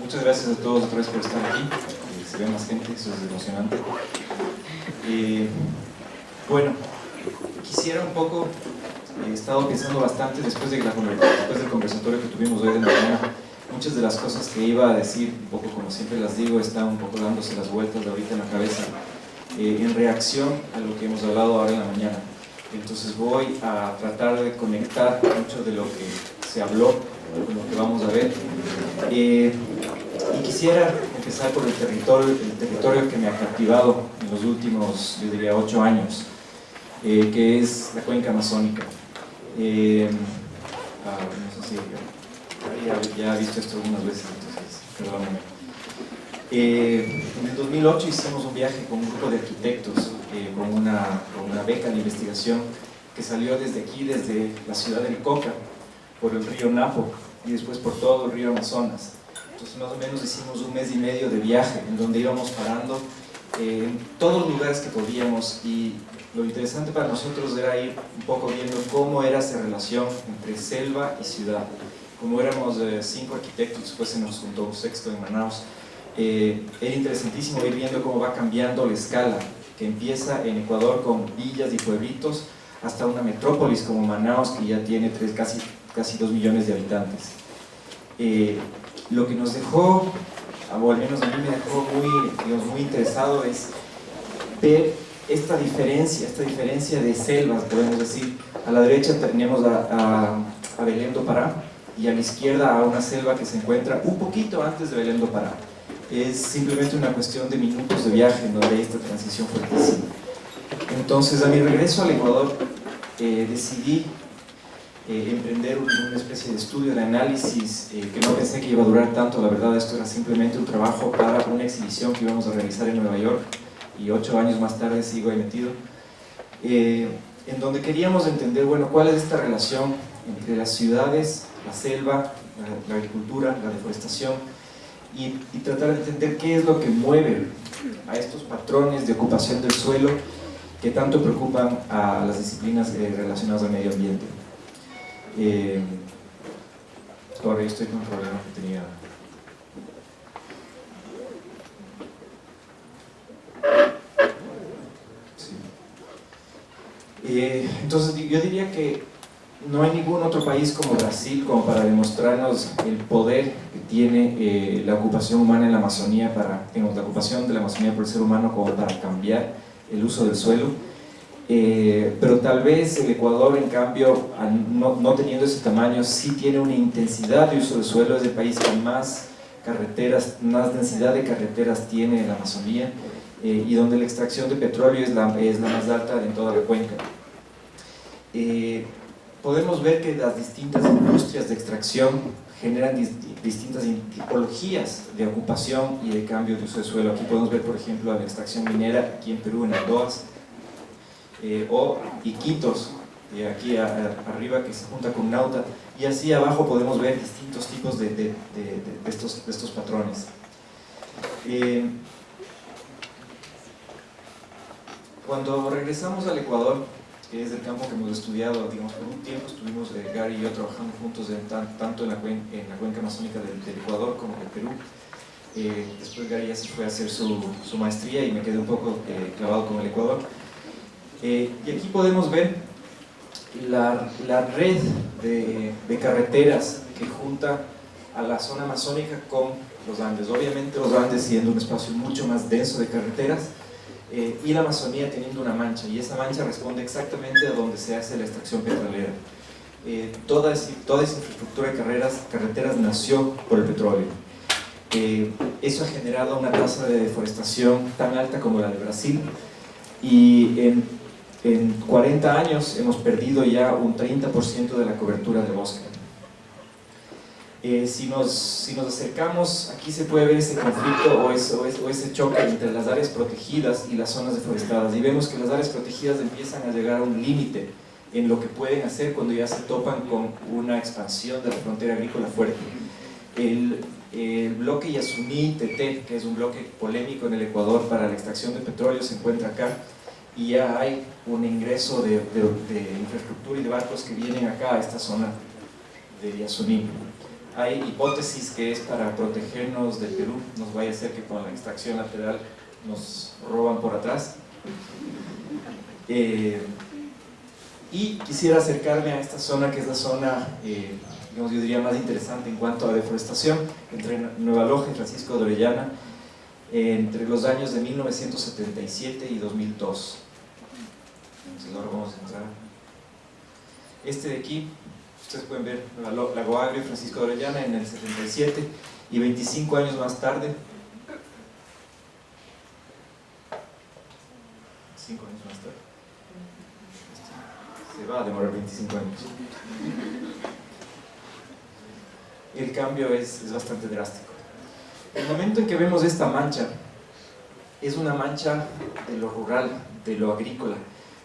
Muchas gracias a todos otra vez por estar aquí. Se ve más gente, eso es emocionante. Bueno, quisiera un poco, he estado pensando bastante después del conversatorio que tuvimos hoy de la mañana. Muchas de las cosas que iba a decir, un poco como siempre las digo, están un poco dándose las vueltas de ahorita en la cabeza, en reacción a lo que hemos hablado ahora en la mañana. Entonces voy a tratar de conectar mucho de lo que se habló con lo que vamos a ver. Y quisiera empezar por el territorio que me ha captivado en los últimos, yo diría, 8 años, que es la cuenca amazónica. No sé si ya he visto esto algunas veces, entonces perdónenme. En el 2008 hicimos un viaje con un grupo de arquitectos, con una beca de investigación que salió desde aquí, desde la ciudad del Coca, por el río Napo y después por todo el río Amazonas. Entonces más o menos hicimos 1 mes y medio de viaje en donde íbamos parando en todos los lugares que podíamos, y lo interesante para nosotros era ir un poco viendo cómo era esa relación entre selva y ciudad. Como éramos 5 arquitectos, después se nos juntó un sexto en Manaus, era interesantísimo ir viendo cómo va cambiando la escala, que empieza en Ecuador con villas y pueblitos hasta una metrópolis como Manaus, que ya tiene casi 2 millones de habitantes. Lo que nos dejó, o al menos a mí me dejó muy interesado, es ver esta diferencia de selvas, podemos decir. A la derecha tenemos a Belém do Pará, y a la izquierda a una selva que se encuentra un poquito antes de Belém do Pará. Es simplemente una cuestión de minutos de viaje en donde hay esta transición fuertísima. Entonces, a mi regreso al Ecuador, decidí emprender una especie de estudio de análisis que no pensé que iba a durar tanto. La verdad, esto era simplemente un trabajo para una exhibición que íbamos a realizar en Nueva York, y 8 años más tarde sigo ahí metido, en donde queríamos entender, bueno, cuál es esta relación entre las ciudades, la selva, la agricultura, la deforestación, y tratar de entender qué es lo que mueve a estos patrones de ocupación del suelo que tanto preocupan a las disciplinas relacionadas al medio ambiente. Ahora yo estoy con un problema que tenía. Sí. Entonces yo diría que no hay ningún otro país como Brasil como para demostrarnos el poder que tiene la ocupación humana en la Amazonía, la ocupación de la Amazonía por el ser humano como para cambiar el uso del suelo. Pero tal vez el Ecuador, en cambio, no teniendo ese tamaño, sí tiene una intensidad de uso del suelo. Es el país que más densidad de carreteras tiene en la Amazonía, y donde la extracción de petróleo es la más alta en toda la cuenca. Podemos ver que las distintas industrias de extracción generan distintas tipologías de ocupación y de cambio de uso de suelo. Aquí podemos ver, por ejemplo, la extracción minera aquí en Perú, en Aldoas, o Iquitos, aquí arriba, que se junta con Nauta, y así abajo podemos ver distintos tipos de estos patrones. Cuando regresamos al Ecuador, que es el campo que hemos estudiado, digamos, por un tiempo estuvimos Gary y yo trabajando juntos tanto en la cuenca amazónica del Ecuador como del Perú. Después Gary ya se fue a hacer su maestría y me quedé un poco clavado con el Ecuador. Y aquí podemos ver la red de carreteras que junta a la zona amazónica con los Andes. Obviamente los Andes siendo un espacio mucho más denso de carreteras, y la Amazonía teniendo una mancha, y esa mancha responde exactamente a donde se hace la extracción petrolera. Toda esa infraestructura de carreteras nació por el petróleo. Eso ha generado una tasa de deforestación tan alta como la de Brasil, y en 40 años hemos perdido ya un 30% de la cobertura de bosque. Si nos acercamos, aquí se puede ver ese conflicto o ese choque entre las áreas protegidas y las zonas deforestadas, y vemos que las áreas protegidas empiezan a llegar a un límite en lo que pueden hacer cuando ya se topan con una expansión de la frontera agrícola fuerte. El bloque Yasuní-Teté, que es un bloque polémico en el Ecuador para la extracción de petróleo, se encuentra acá, y ya hay un ingreso de infraestructura y de barcos que vienen acá a esta zona de Yasuní. Hay hipótesis que es para protegernos del Perú, nos vaya a ser que con la extracción lateral nos roban por atrás. Y quisiera acercarme a esta zona que es la zona, digamos, yo diría más interesante en cuanto a deforestación, entre Nueva Loja y Francisco de Orellana, entre los años de 1977 y 2002. Entonces ahora vamos a entrar. Este de aquí, ustedes pueden ver Lago Agrio y Francisco de Orellana en el 77, y 25 años más tarde, 5 años más tarde, se va a demorar 25 años. El cambio es bastante drástico. El momento en que vemos esta mancha, es una mancha de lo rural, de lo agrícola,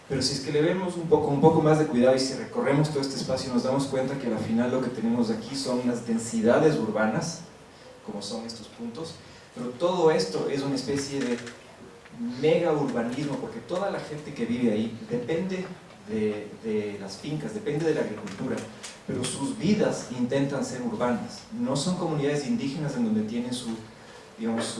pero si es que le vemos un poco más de cuidado y si recorremos todo este espacio nos damos cuenta que al final lo que tenemos aquí son unas densidades urbanas, como son estos puntos, pero todo esto es una especie de mega urbanismo, porque toda la gente que vive ahí depende de las fincas, depende de la agricultura, pero sus vidas intentan ser urbanas. No son comunidades indígenas en donde tienen su, digamos,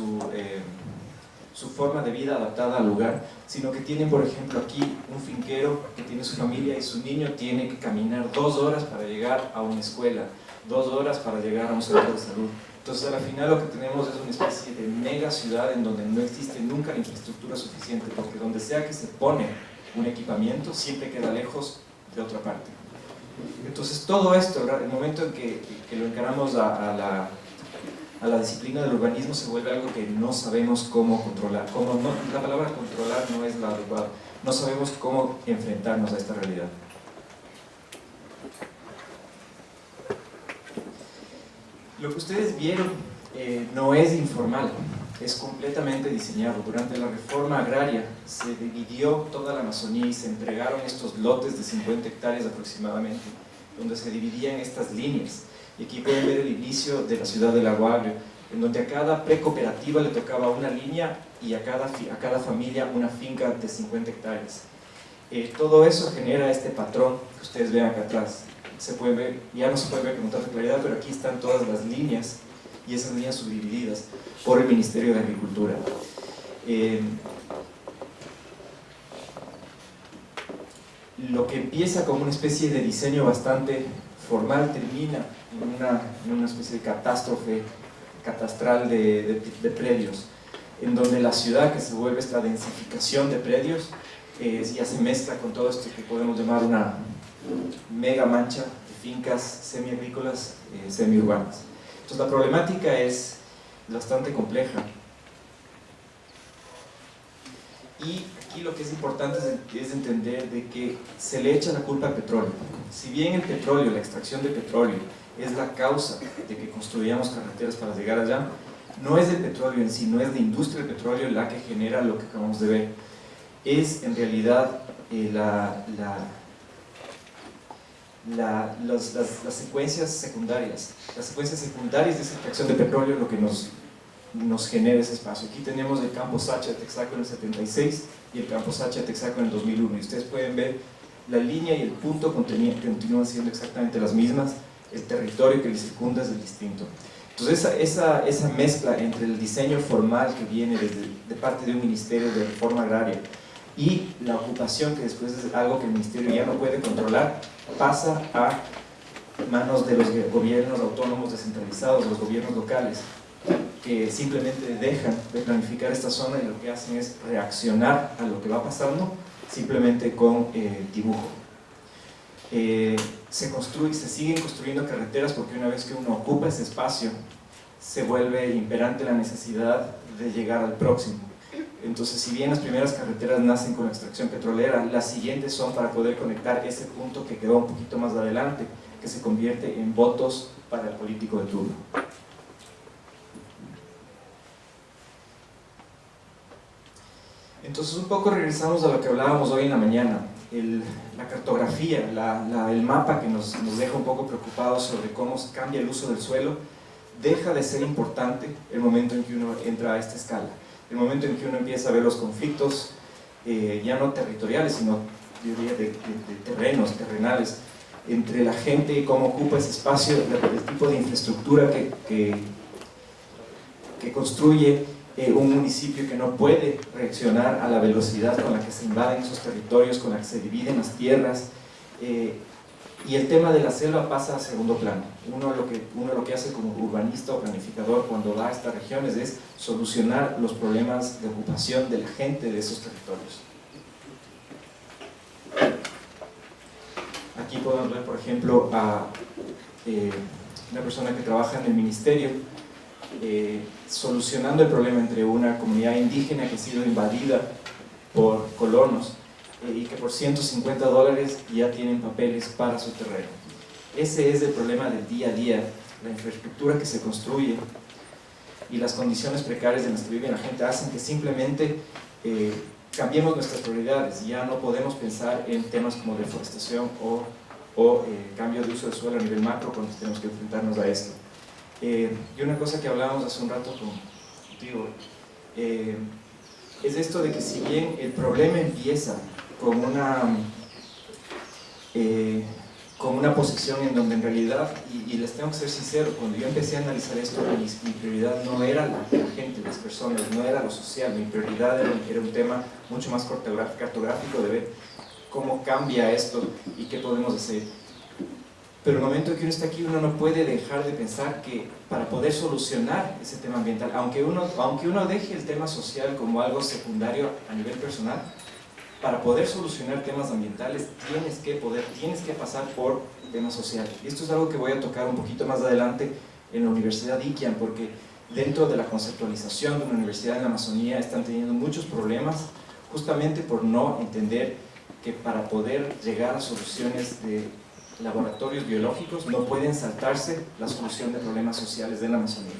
su forma de vida adaptada al lugar, sino que tienen, por ejemplo, aquí un finquero que tiene su familia y su niño tiene que caminar 2 horas para llegar a una escuela, 2 horas para llegar a un centro de salud. Entonces, al final lo que tenemos es una especie de mega ciudad en donde no existe nunca la infraestructura suficiente, porque donde sea que se pone un equipamiento, siempre queda lejos de otra parte. Entonces, todo esto, el momento en que lo encaramos a la disciplina del urbanismo, se vuelve algo que no sabemos cómo controlar. La palabra controlar no es la adecuada. No sabemos cómo enfrentarnos a esta realidad. Lo que ustedes vieron no es informal, es completamente diseñado. Durante la reforma agraria se dividió toda la Amazonía y se entregaron estos lotes de 50 hectáreas aproximadamente, donde se dividían estas líneas. Y aquí pueden ver el inicio de la ciudad de Lago Agrio, en donde a cada precooperativa le tocaba una línea y a cada familia una finca de 50 hectáreas. Todo eso genera este patrón que ustedes ven acá atrás. Se puede ver, ya no se puede ver con tanta claridad, pero aquí están todas las líneas, y esas líneas subdivididas por el Ministerio de Agricultura. Lo que empieza como una especie de diseño bastante formal termina en una especie de catástrofe catastral de predios, en donde la ciudad, que se vuelve esta densificación de predios, ya se mezcla con todo esto que podemos llamar una mega mancha de fincas semiagrícolas, semiurbanas. Entonces la problemática es bastante compleja, y aquí lo que es importante es entender de que se le echa la culpa al petróleo. Si bien el petróleo, la extracción de petróleo es la causa de que construyamos carreteras para llegar allá, no es el petróleo en sí, no es la industria del petróleo la que genera lo que acabamos de ver, es en realidad las secuencias secundarias. Las secuencias secundarias de esa extracción de petróleo es lo que nos genera ese espacio. Aquí tenemos el campo Sacha de Texaco en el 76 y el campo Sacha de Texaco en el 2001, y ustedes pueden ver la línea y el punto continúan siendo exactamente las mismas, el territorio que les circunda es el distinto. Entonces esa mezcla entre el diseño formal que viene de parte de un ministerio de reforma agraria y la ocupación, que después es algo que el ministerio ya no puede controlar, pasa a manos de los gobiernos autónomos descentralizados, los gobiernos locales, que simplemente dejan de planificar esta zona y lo que hacen es reaccionar a lo que va pasando simplemente con dibujo. Se siguen construyendo carreteras porque una vez que uno ocupa ese espacio se vuelve imperante la necesidad de llegar al próximo. Entonces, si bien las primeras carreteras nacen con la extracción petrolera, las siguientes son para poder conectar ese punto que quedó un poquito más adelante, que se convierte en votos para el político de turno. Entonces, un poco regresamos a lo que hablábamos hoy en la mañana, la cartografía, el mapa que nos deja un poco preocupados sobre cómo cambia el uso del suelo, deja de ser importante el momento en que uno entra a esta escala. El momento en que uno empieza a ver los conflictos, ya no territoriales, sino yo diría de terrenales, entre la gente, cómo ocupa ese espacio, el tipo de infraestructura que construye un municipio que no puede reaccionar a la velocidad con la que se invaden esos territorios, con la que se dividen las tierras, y el tema de la selva pasa a segundo plano. Uno lo que hace como urbanista o planificador cuando va a estas regiones es solucionar los problemas de ocupación de la gente de esos territorios. Aquí podemos ver, por ejemplo, a una persona que trabaja en el ministerio solucionando el problema entre una comunidad indígena que ha sido invadida por colonos y que por $150 ya tienen papeles para su terreno. Ese es el problema del día a día, la infraestructura que se construye y las condiciones precarias en las que vive la gente hacen que simplemente cambiemos nuestras prioridades. Ya no podemos pensar en temas como deforestación o cambio de uso del suelo a nivel macro cuando tenemos que enfrentarnos a esto. Y una cosa que hablábamos hace un rato contigo es esto de que si bien el problema empieza con una posición en donde en realidad, y les tengo que ser sincero, cuando yo empecé a analizar esto, mi prioridad no era la gente, las personas, no era lo social, mi prioridad era un tema mucho más cartográfico de ver cómo cambia esto y qué podemos hacer. Pero el momento que uno está aquí, uno no puede dejar de pensar que para poder solucionar ese tema ambiental, aunque uno deje el tema social como algo secundario a nivel personal, para poder solucionar temas ambientales tienes que pasar por temas sociales. Y esto es algo que voy a tocar un poquito más adelante en la Universidad Iquian, porque dentro de la conceptualización de una universidad en la Amazonía están teniendo muchos problemas justamente por no entender que para poder llegar a soluciones de laboratorios biológicos no pueden saltarse la solución de problemas sociales de la Amazonía.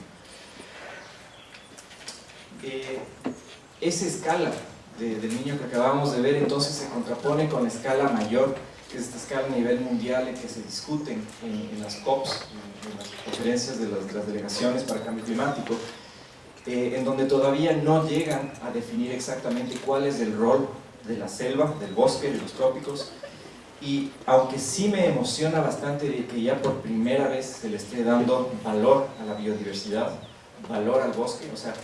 Esa escala del niño que acabamos de ver entonces se contrapone con la escala mayor, que es esta escala a nivel mundial en que se discuten en las COPs, en las conferencias de las delegaciones para el cambio climático, en donde todavía no llegan a definir exactamente cuál es el rol de la selva, del bosque, de los trópicos. Y aunque sí me emociona bastante de que ya por primera vez se le esté dando valor a la biodiversidad, valor al bosque, o sea,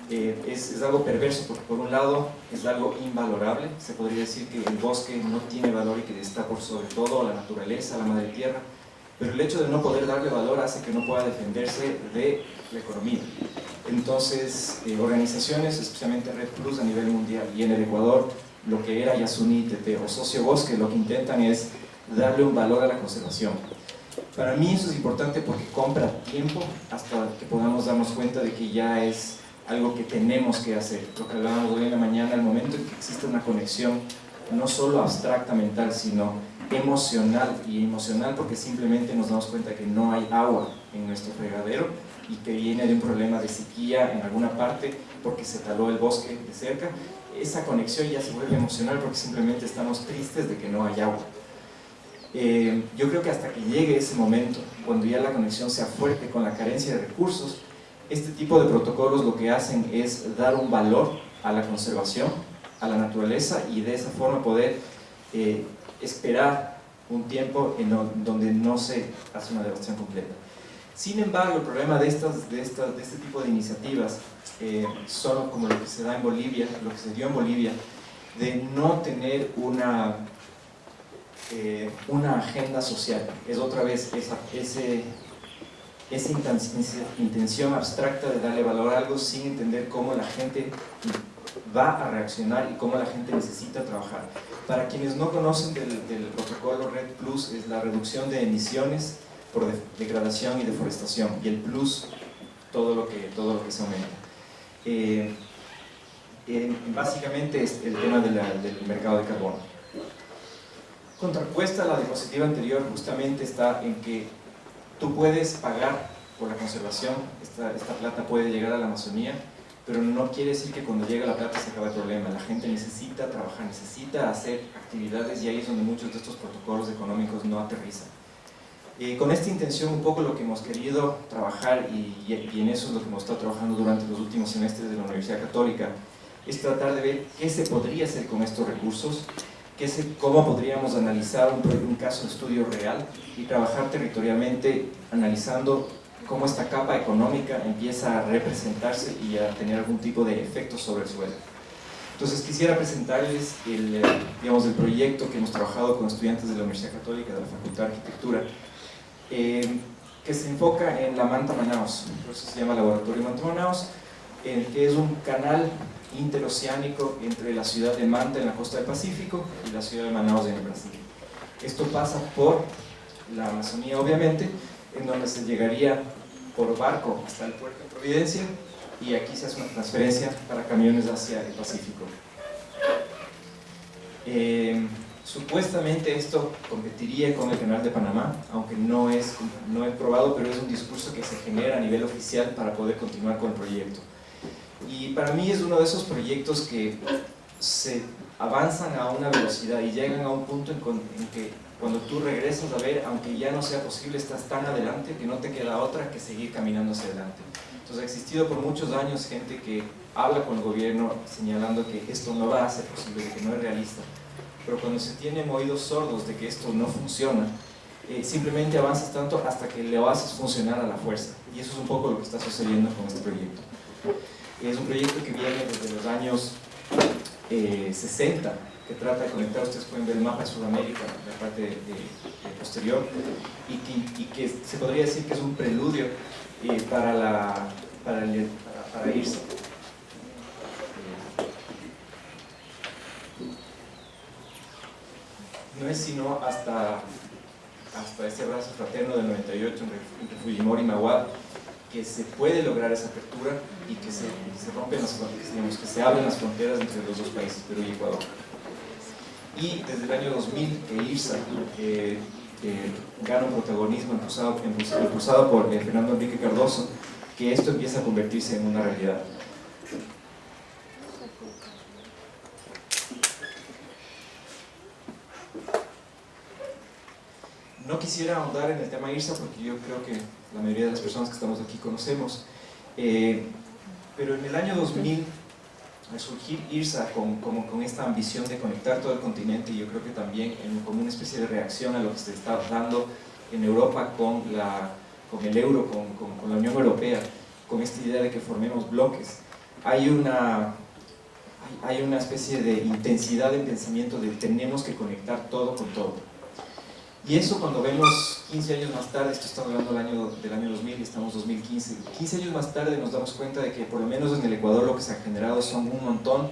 es algo perverso porque por un lado es algo invalorable, se podría decir que el bosque no tiene valor y que está por sobre todo la naturaleza, la madre tierra, pero el hecho de no poder darle valor hace que no pueda defenderse de la economía. Entonces, organizaciones, especialmente Red Plus a nivel mundial y en el Ecuador, lo que era Yasuní, Tete o Socio Bosque, lo que intentan es darle un valor a la conservación. Para mí eso es importante porque compra tiempo hasta que podamos darnos cuenta de que ya es algo que tenemos que hacer. Lo que hablábamos hoy en la mañana, el momento en que existe una conexión no solo abstracta mental, sino emocional, y emocional porque simplemente nos damos cuenta que no hay agua en nuestro fregadero y que viene de un problema de sequía en alguna parte porque se taló el bosque de cerca. Esa conexión ya se vuelve emocional porque simplemente estamos tristes de que no hay agua. Yo creo que hasta que llegue ese momento, cuando ya la conexión sea fuerte con la carencia de recursos, este tipo de protocolos lo que hacen es dar un valor a la conservación, a la naturaleza, y de esa forma poder esperar un tiempo en donde no se hace una devastación completa. Sin embargo, el problema de este tipo de iniciativas son como lo que se da en Bolivia, lo que se dio en Bolivia, de no tener una agenda social. Es otra vez esa intención abstracta de darle valor a algo sin entender cómo la gente va a reaccionar y cómo la gente necesita trabajar. Para quienes no conocen del protocolo Red Plus, es la reducción de emisiones por degradación y deforestación, y el plus, todo lo que se aumenta. Básicamente es el tema del mercado de carbono. Contrapuesta a la diapositiva anterior justamente está en que tú puedes pagar por la conservación, esta plata puede llegar a la Amazonía, pero no quiere decir que cuando llega la plata se acaba el problema. La gente necesita trabajar, necesita hacer actividades, y ahí es donde muchos de estos protocolos económicos no aterrizan. Con esta intención, un poco lo que hemos querido trabajar, y en eso es lo que hemos estado trabajando durante los últimos semestres de la Universidad Católica, es tratar de ver qué se podría hacer con estos recursos cómo podríamos analizar un caso de estudio real y trabajar territorialmente analizando cómo esta capa económica empieza a representarse y a tener algún tipo de efecto sobre el suelo. Entonces quisiera presentarles el proyecto que hemos trabajado con estudiantes de la Universidad Católica de la Facultad de Arquitectura, que se enfoca en la Manta Manaus, por eso se llama Laboratorio Manta Manaus, que es un canal interoceánico entre la ciudad de Manta en la costa del Pacífico y la ciudad de Manaus en el Brasil. Esto pasa por la Amazonía, obviamente, en donde se llegaría por barco hasta el puerto de Providencia, y aquí se hace una transferencia para camiones hacia el Pacífico. Supuestamente esto competiría con el Canal de Panamá, aunque no es probado, pero es un discurso que se genera a nivel oficial para poder continuar con el proyecto. Y para mí es uno de esos proyectos que se avanzan a una velocidad y llegan a un punto en que cuando tú regresas a ver, aunque ya no sea posible, estás tan adelante que no te queda otra que seguir caminando hacia adelante. Entonces ha existido por muchos años gente que habla con el gobierno señalando que esto no va a ser posible, que no es realista, pero cuando se tienen oídos sordos de que esto no funciona, simplemente avanzas tanto hasta que lo haces funcionar a la fuerza, y eso es un poco lo que está sucediendo con este proyecto. Es un proyecto que viene desde los años 60, que trata de conectar, ustedes pueden ver el mapa de Sudamérica, la parte posterior, y que se podría decir que es un preludio para irse. No es sino hasta ese abrazo fraterno del 98 entre Fujimori y Maguad que se puede lograr esa apertura y que se rompen las fronteras, digamos, que se abren las fronteras entre los dos países, Perú y Ecuador. Y desde el año 2000 que IRSA gana un protagonismo impulsado por Fernando Enrique Cardoso, que esto empieza a convertirse en una realidad. No quisiera ahondar en el tema IRSA porque yo creo que la mayoría de las personas que estamos aquí conocemos, pero en el año 2000, al surgir IRSA con esta ambición de conectar todo el continente, y yo creo que también como una especie de reacción a lo que se está dando en Europa con el euro, con la Unión Europea, con esta idea de que formemos bloques, hay una especie de intensidad de pensamiento de tenemos que conectar todo con todo. Y eso cuando vemos 15 años más tarde, esto estamos hablando del año 2000 y estamos en 2015, 15 años más tarde nos damos cuenta de que por lo menos en el Ecuador lo que se ha generado son un montón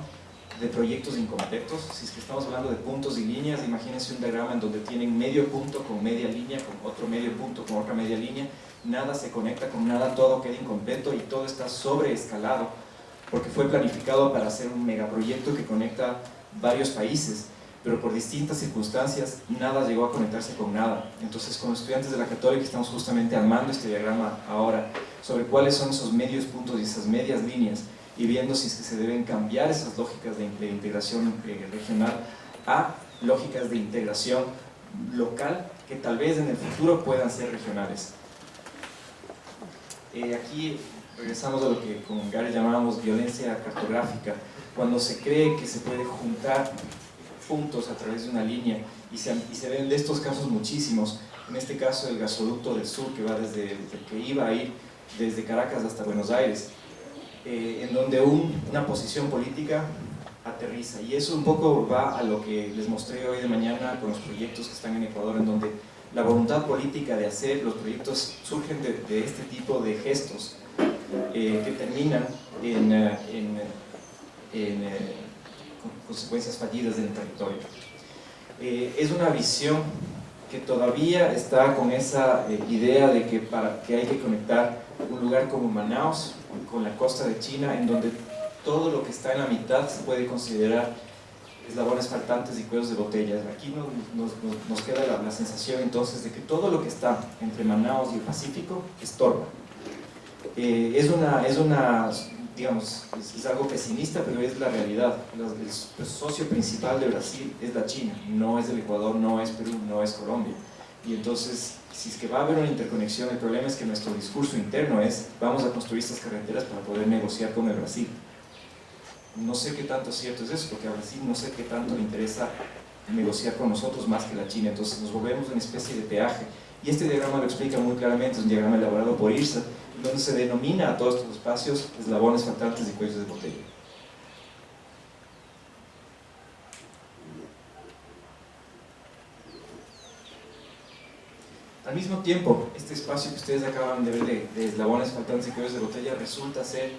de proyectos incompletos. Si es que estamos hablando de puntos y líneas, imagínense un diagrama en donde tienen medio punto con media línea, con otro medio punto con otra media línea, nada se conecta con nada, todo queda incompleto y todo está sobreescalado porque fue planificado para hacer un megaproyecto que conecta varios países, pero por distintas circunstancias nada llegó a conectarse con nada. Entonces con los estudiantes de la Católica estamos justamente armando este diagrama ahora sobre cuáles son esos medios puntos y esas medias líneas y viendo si es que se deben cambiar esas lógicas de integración regional a lógicas de integración local que tal vez en el futuro puedan ser regionales. Aquí regresamos a lo que con Gary llamábamos violencia cartográfica, cuando se cree que se puede juntar puntos a través de una línea y se ven de estos casos muchísimos. En este caso el gasoducto del sur que va que iba a ir desde Caracas hasta Buenos Aires, en donde una posición política aterriza, y eso un poco va a lo que les mostré hoy de mañana con los proyectos que están en Ecuador, en donde la voluntad política de hacer los proyectos surgen de este tipo de gestos que terminan en consecuencias fallidas del territorio. Es una visión que todavía está con esa idea de que hay que conectar un lugar como Manaus con la costa de China, en donde todo lo que está en la mitad se puede considerar eslabones faltantes y cuellos de botellas. Aquí nos queda la sensación entonces de que todo lo que está entre Manaus y el Pacífico estorba. Digamos, es algo pesimista, pero es la realidad. El socio principal de Brasil es la China, no es el Ecuador, no es Perú, no es Colombia. Y entonces, si es que va a haber una interconexión, el problema es que nuestro discurso interno es vamos a construir estas carreteras para poder negociar con el Brasil. No sé qué tanto cierto es eso, porque a Brasil no sé qué tanto le interesa negociar con nosotros más que la China, entonces nos volvemos una especie de peaje. Y este diagrama lo explica muy claramente, es un diagrama elaborado por IRSA, donde se denomina a todos estos espacios eslabones faltantes y cuellos de botella. Al mismo tiempo, este espacio que ustedes acaban de ver de eslabones faltantes y cuellos de botella resulta ser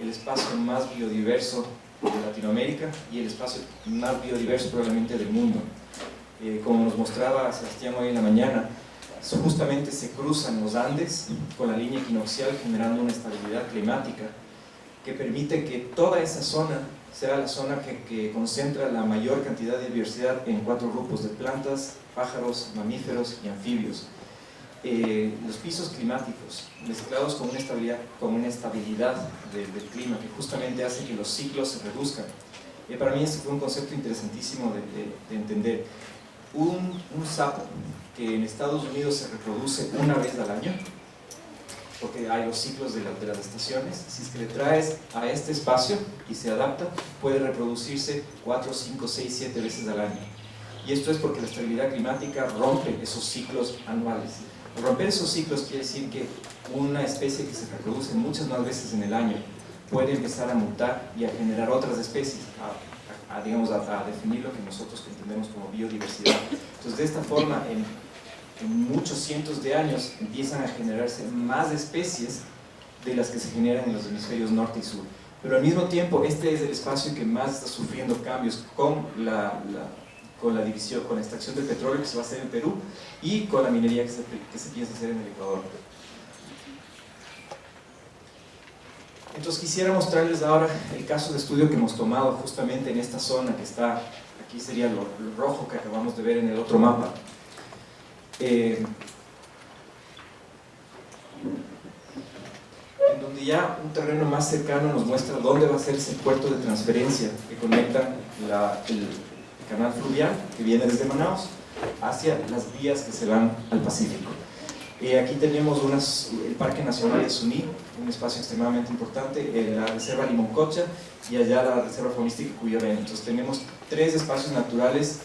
el espacio más biodiverso de Latinoamérica y el espacio más biodiverso probablemente del mundo. Como nos mostraba Sebastián hoy en la mañana, justamente se cruzan los Andes con la línea equinoccial generando una estabilidad climática que permite que toda esa zona sea la zona que concentra la mayor cantidad de diversidad en 4 grupos de plantas, pájaros, mamíferos y anfibios. Los pisos climáticos mezclados con una estabilidad del clima que justamente hace que los ciclos se reduzcan. Para mí este fue un concepto interesantísimo de entender. Un sapo que en Estados Unidos se reproduce una vez al año, porque hay los ciclos de las estaciones, si es que le traes a este espacio y se adapta, puede reproducirse 4, 5, 6, 7 veces al año. Y esto es porque la estabilidad climática rompe esos ciclos anuales. Romper esos ciclos quiere decir que una especie que se reproduce muchas más veces en el año puede empezar a mutar y a generar otras especies, digamos, a definir lo que nosotros entendemos como biodiversidad. Entonces, de esta forma, en muchos cientos de años empiezan a generarse más especies de las que se generan en los hemisferios norte y sur. Pero al mismo tiempo, este es el espacio que más está sufriendo cambios con la división, con la extracción del petróleo que se va a hacer en Perú y con la minería que se piensa hacer en el Ecuador. Entonces quisiera mostrarles ahora el caso de estudio que hemos tomado justamente en esta zona que está, aquí sería lo rojo que acabamos de ver en el otro mapa. En donde ya un terreno más cercano nos muestra dónde va a ser ese puerto de transferencia que conecta el canal fluvial que viene desde Manaus hacia las vías que se van al Pacífico. Aquí tenemos el Parque Nacional de Suní, un espacio extremadamente importante, la Reserva Limoncocha y allá la Reserva Faunística Cuyabén. Entonces tenemos 3 espacios naturales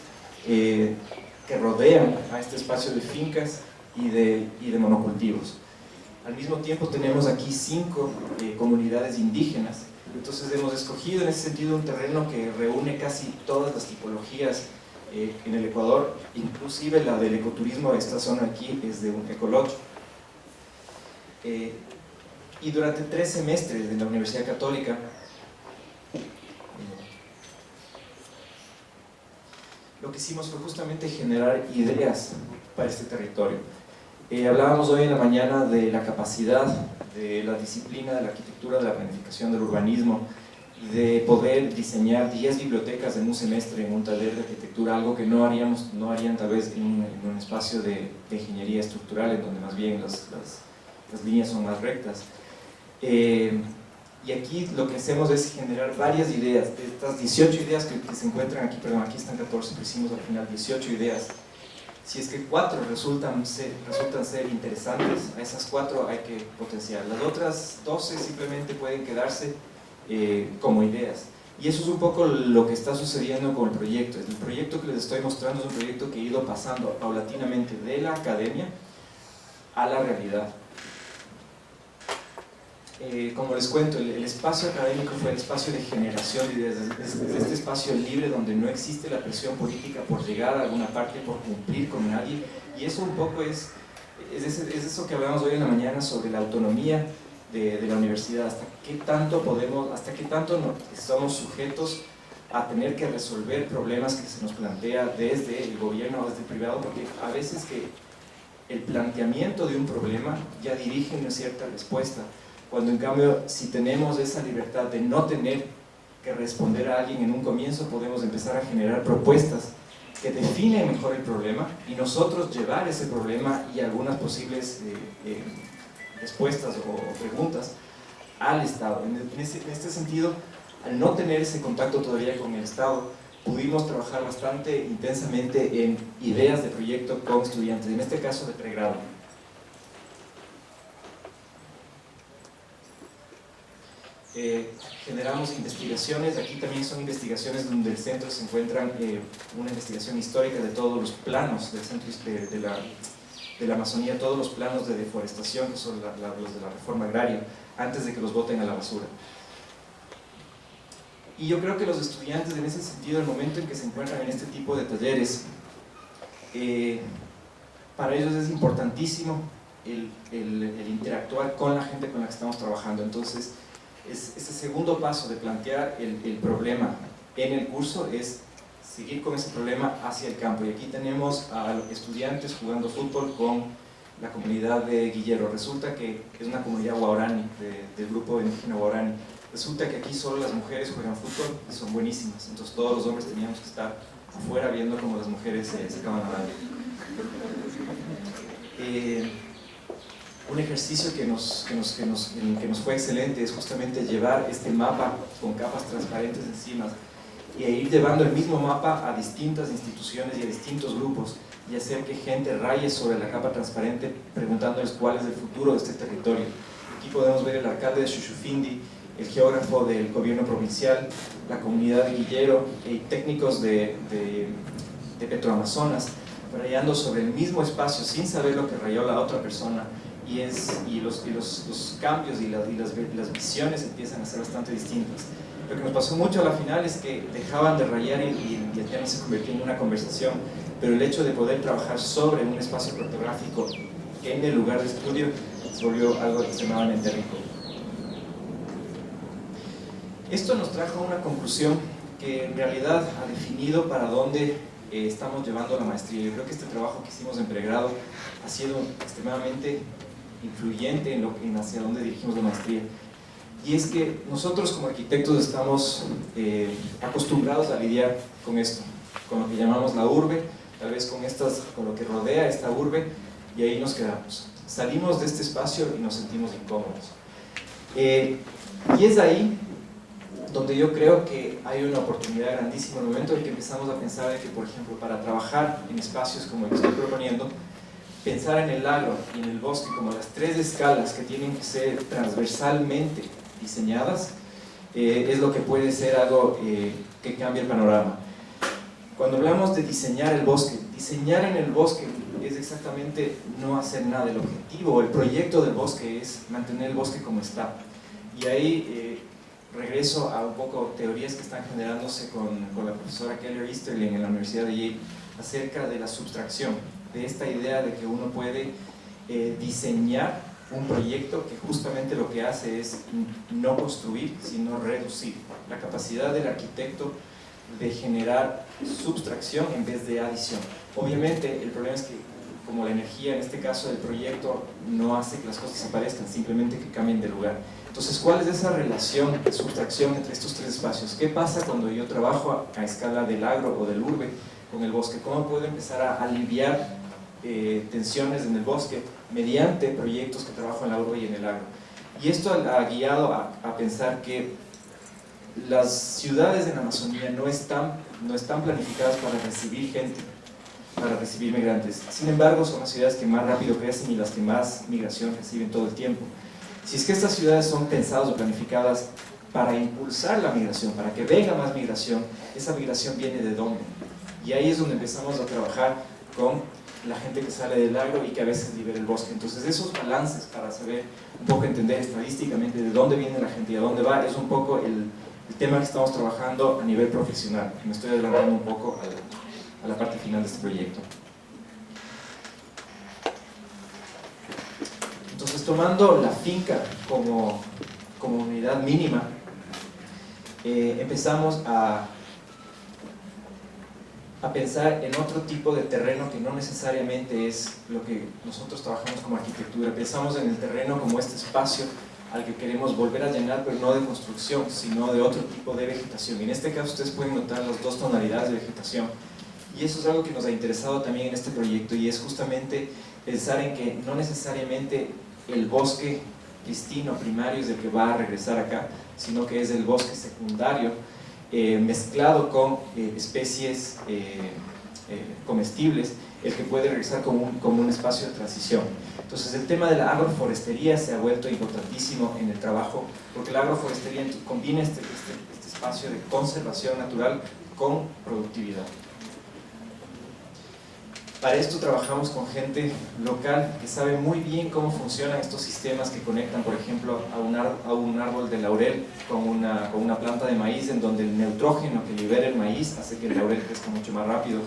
que rodean a este espacio de fincas y de monocultivos. Al mismo tiempo tenemos aquí 5 comunidades indígenas. Entonces hemos escogido en ese sentido un terreno que reúne casi todas las tipologías en el Ecuador, inclusive la del ecoturismo de esta zona aquí es de un ecolodge. Y durante 3 semestres de la Universidad Católica lo que hicimos fue justamente generar ideas para este territorio. Hablábamos hoy en la mañana de la capacidad de la disciplina de la arquitectura, de la planificación del urbanismo y de poder diseñar 10 bibliotecas en un semestre en un taller de arquitectura, algo que no harían tal vez en un espacio de ingeniería estructural, en donde más bien las líneas son más rectas. Y aquí lo que hacemos es generar varias ideas, de estas 18 ideas que se encuentran aquí, perdón, aquí están 14, pero hicimos al final 18 ideas. Si es que 4 resultan ser interesantes, a esas 4 hay que potenciar. Las otras 12 simplemente pueden quedarse como ideas. Y eso es un poco lo que está sucediendo con el proyecto. El proyecto que les estoy mostrando es un proyecto que ha ido pasando paulatinamente de la academia a la realidad. Como les cuento, el espacio académico fue el espacio de generación de ideas, es este espacio libre donde no existe la presión política por llegar a alguna parte, por cumplir con nadie, y eso un poco es eso que hablamos hoy en la mañana sobre la autonomía de la universidad, hasta qué tanto estamos sujetos a tener que resolver problemas que se nos plantea desde el gobierno o desde el privado, porque a veces que el planteamiento de un problema ya dirige una cierta respuesta. Cuando en cambio, si tenemos esa libertad de no tener que responder a alguien en un comienzo, podemos empezar a generar propuestas que definen mejor el problema y nosotros llevar ese problema y algunas posibles respuestas o preguntas al Estado. En este sentido, al no tener ese contacto todavía con el Estado, pudimos trabajar bastante intensamente en ideas de proyecto con estudiantes, en este caso de pregrado. generamos investigaciones. Aquí también son investigaciones donde el centro se encuentra una investigación histórica de todos los planos del centro de la Amazonía, todos los planos de deforestación, que son los de la reforma agraria, antes de que los boten a la basura. Y yo creo que los estudiantes, en ese sentido, el momento en que se encuentran en este tipo de talleres, para ellos es importantísimo el interactuar con la gente con la que estamos trabajando. Entonces, ese segundo paso de plantear el problema en el curso es seguir con ese problema hacia el campo. Y aquí tenemos a estudiantes jugando fútbol con la comunidad de Guillero. Resulta que es una comunidad guaraní, del grupo indígena guaraní. Resulta que aquí solo las mujeres juegan fútbol y son buenísimas. Entonces todos los hombres teníamos que estar afuera viendo cómo las mujeres se acaban a nadar. Un ejercicio que nos fue excelente es justamente llevar este mapa con capas transparentes encima e ir llevando el mismo mapa a distintas instituciones y a distintos grupos y hacer que gente raye sobre la capa transparente preguntándoles cuál es el futuro de este territorio. Aquí podemos ver el alcalde de Xuxufindi, el geógrafo del gobierno provincial, la comunidad de Guillero y técnicos de Petroamazonas rayando sobre el mismo espacio sin saber lo que rayó la otra persona, y los cambios y las visiones empiezan a ser bastante distintas. Lo que nos pasó mucho a la final es que dejaban de rayar y el tema se convirtió en una conversación, pero el hecho de poder trabajar sobre un espacio cartográfico en el lugar de estudio se volvió algo extremadamente rico. Esto nos trajo a una conclusión que en realidad ha definido para dónde estamos llevando la maestría. Yo creo que este trabajo que hicimos en pregrado ha sido extremadamente influyente en hacia dónde dirigimos la maestría. Y es que nosotros como arquitectos estamos acostumbrados a lidiar con esto, con lo que llamamos la urbe, tal vez con lo que rodea esta urbe, y ahí nos quedamos. Salimos de este espacio y nos sentimos incómodos. Y es ahí donde yo creo que hay una oportunidad grandísima en el momento en que empezamos a pensar en que, por ejemplo, para trabajar en espacios como el que estoy proponiendo, pensar en el agro y en el bosque como las tres escalas que tienen que ser transversalmente diseñadas, es lo que puede ser algo que cambie el panorama. Cuando hablamos de diseñar el bosque, diseñar en el bosque es exactamente no hacer nada. El objetivo, el proyecto del bosque es mantener el bosque como está. Y ahí regreso a un poco teorías que están generándose con la profesora Keller Easterling en la Universidad de Yale acerca de la subtracción, de esta idea de que uno puede diseñar un proyecto que justamente lo que hace es no construir, sino reducir. La capacidad del arquitecto de generar subtracción en vez de adición. Obviamente el problema es que como la energía en este caso del proyecto no hace que las cosas se parezcan, simplemente que cambien de lugar. Entonces, ¿cuál es esa relación de subtracción entre estos tres espacios? ¿Qué pasa cuando yo trabajo a escala del agro o del urbe con el bosque? ¿Cómo puedo empezar a aliviar tensiones en el bosque mediante proyectos que trabajo en la urbe y en el agro? Y esto ha guiado a pensar que las ciudades en la Amazonía no están planificadas para recibir gente, para recibir migrantes. Sin embargo, son las ciudades que más rápido crecen y las que más migración reciben todo el tiempo. Si es que estas ciudades son pensadas o planificadas para impulsar la migración, para que venga más migración, esa migración viene de dónde. Y ahí es donde empezamos a trabajar con la gente que sale del agro y que a veces libera el bosque. Entonces esos balances para saber un poco entender estadísticamente de dónde viene la gente y a dónde va, es un poco el tema que estamos trabajando a nivel profesional. Me estoy adelantando un poco a la parte final de este proyecto. Entonces, tomando la finca como unidad mínima, empezamos a pensar en otro tipo de terreno que no necesariamente es lo que nosotros trabajamos como arquitectura. Pensamos en el terreno como este espacio al que queremos volver a llenar, pero no de construcción, sino de otro tipo de vegetación. En este caso ustedes pueden notar las dos tonalidades de vegetación, y eso es algo que nos ha interesado también en este proyecto, y es justamente pensar en que no necesariamente el bosque pristino primario es el que va a regresar acá, sino que es el bosque secundario mezclado con especies comestibles, el que puede regresar como un espacio de transición. Entonces el tema de la agroforestería se ha vuelto importantísimo en el trabajo, porque la agroforestería combina este espacio de conservación natural con productividad. Para esto trabajamos con gente local que sabe muy bien cómo funcionan estos sistemas que conectan, por ejemplo, a un árbol de laurel con una planta de maíz, en donde el neutrógeno que libera el maíz hace que el laurel crezca mucho más rápido.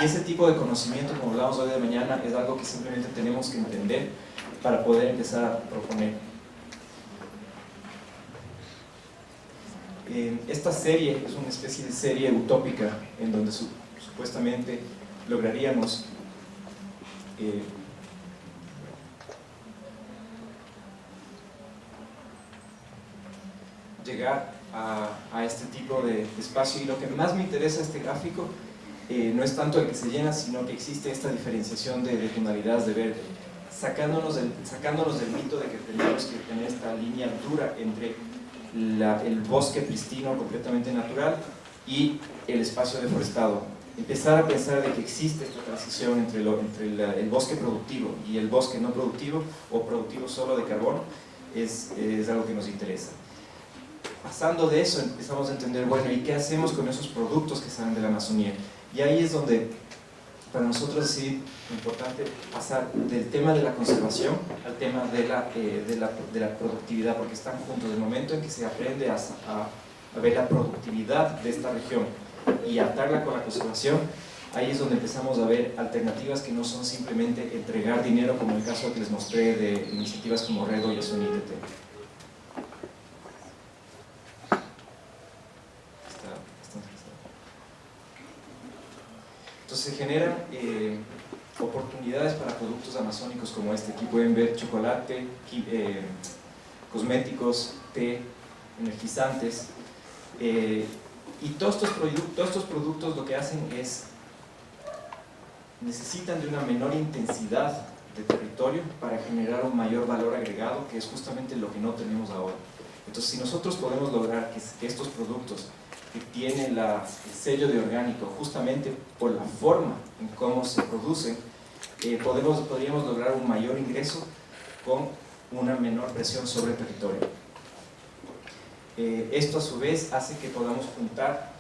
Y ese tipo de conocimiento, como hablamos hoy de mañana, es algo que simplemente tenemos que entender para poder empezar a proponer. Esta serie es una especie de serie utópica en donde supuestamente lograríamos llegar a este tipo de espacio. Y lo que más me interesa de este gráfico no es tanto el que se llena, sino que existe esta diferenciación de tonalidades de verde, sacándonos del mito de que tenemos que tener esta línea dura entre el bosque pristino completamente natural y el espacio deforestado. Empezar a pensar de que existe esta transición entre el bosque productivo y el bosque no productivo, o productivo solo de carbón, es algo que nos interesa. Pasando de eso, empezamos a entender, bueno, ¿y qué hacemos con esos productos que salen de la Amazonía? Y ahí es donde para nosotros es importante pasar del tema de la conservación al tema de la productividad, porque están juntos. Del momento en que se aprende a ver la productividad de esta región y atarla con la conservación, ahí es donde empezamos a ver alternativas que no son simplemente entregar dinero, como el caso que les mostré de iniciativas como Redo y Asunitete. Entonces se generan oportunidades para productos amazónicos como este. Aquí pueden ver chocolate, cosméticos, té, energizantes, y todos estos productos lo que hacen es, necesitan de una menor intensidad de territorio para generar un mayor valor agregado, que es justamente lo que no tenemos ahora. Entonces, si nosotros podemos lograr que estos productos que tienen el sello de orgánico, justamente por la forma en cómo se producen, podríamos lograr un mayor ingreso con una menor presión sobre el territorio. Esto a su vez hace que podamos juntar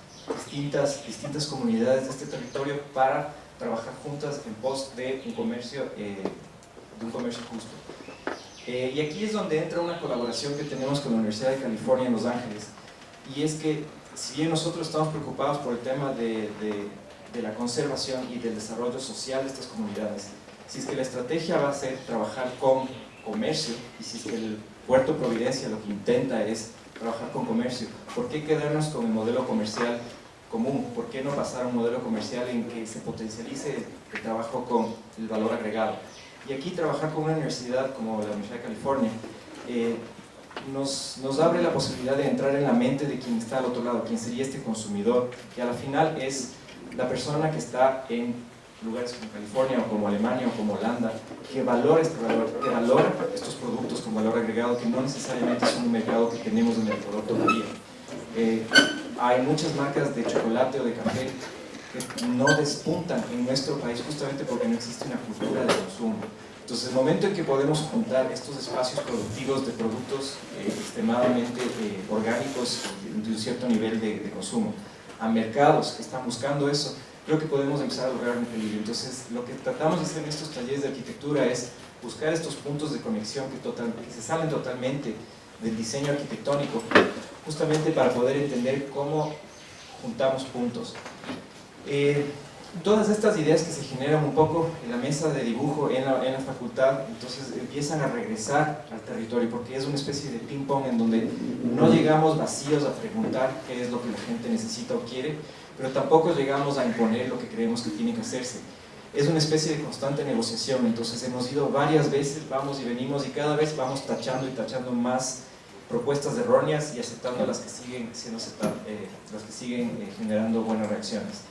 distintas comunidades de este territorio para trabajar juntas en pos de un comercio justo. Y aquí es donde entra una colaboración que tenemos con la Universidad de California en Los Ángeles, y es que si bien nosotros estamos preocupados por el tema de la conservación y del desarrollo social de estas comunidades, si es que la estrategia va a ser trabajar con comercio, y si es que el Puerto Providencia lo que intenta es trabajar con comercio, ¿por qué quedarnos con el modelo comercial común? ¿Por qué no pasar a un modelo comercial en que se potencialice el trabajo con el valor agregado? Y aquí trabajar con una universidad como la Universidad de California nos abre la posibilidad de entrar en la mente de quien está al otro lado, quien sería este consumidor, que a la final es la persona que está en lugares como California o como Alemania o como Holanda, que valora que valora estos productos con valor agregado, que no necesariamente es un mercado que tenemos en el Ecuador todavía. Hay muchas marcas de chocolate o de café que no despuntan en nuestro país justamente porque no existe una cultura de consumo. Entonces, el momento en que podemos juntar estos espacios productivos de productos extremadamente orgánicos de un cierto nivel de consumo a mercados que están buscando eso, creo que podemos empezar a lograr un equilibrio. Entonces, lo que tratamos de hacer en estos talleres de arquitectura es buscar estos puntos de conexión que se salen totalmente del diseño arquitectónico, justamente para poder entender cómo juntamos puntos. Todas estas ideas que se generan un poco en la mesa de dibujo en la facultad, entonces empiezan a regresar al territorio, porque es una especie de ping pong en donde no llegamos vacíos a preguntar qué es lo que la gente necesita o quiere, pero tampoco llegamos a imponer lo que creemos que tiene que hacerse. Es una especie de constante negociación. Entonces hemos ido varias veces, vamos y venimos, y cada vez vamos tachando y tachando más propuestas erróneas y aceptando las que siguen siendo las que siguen generando buenas reacciones.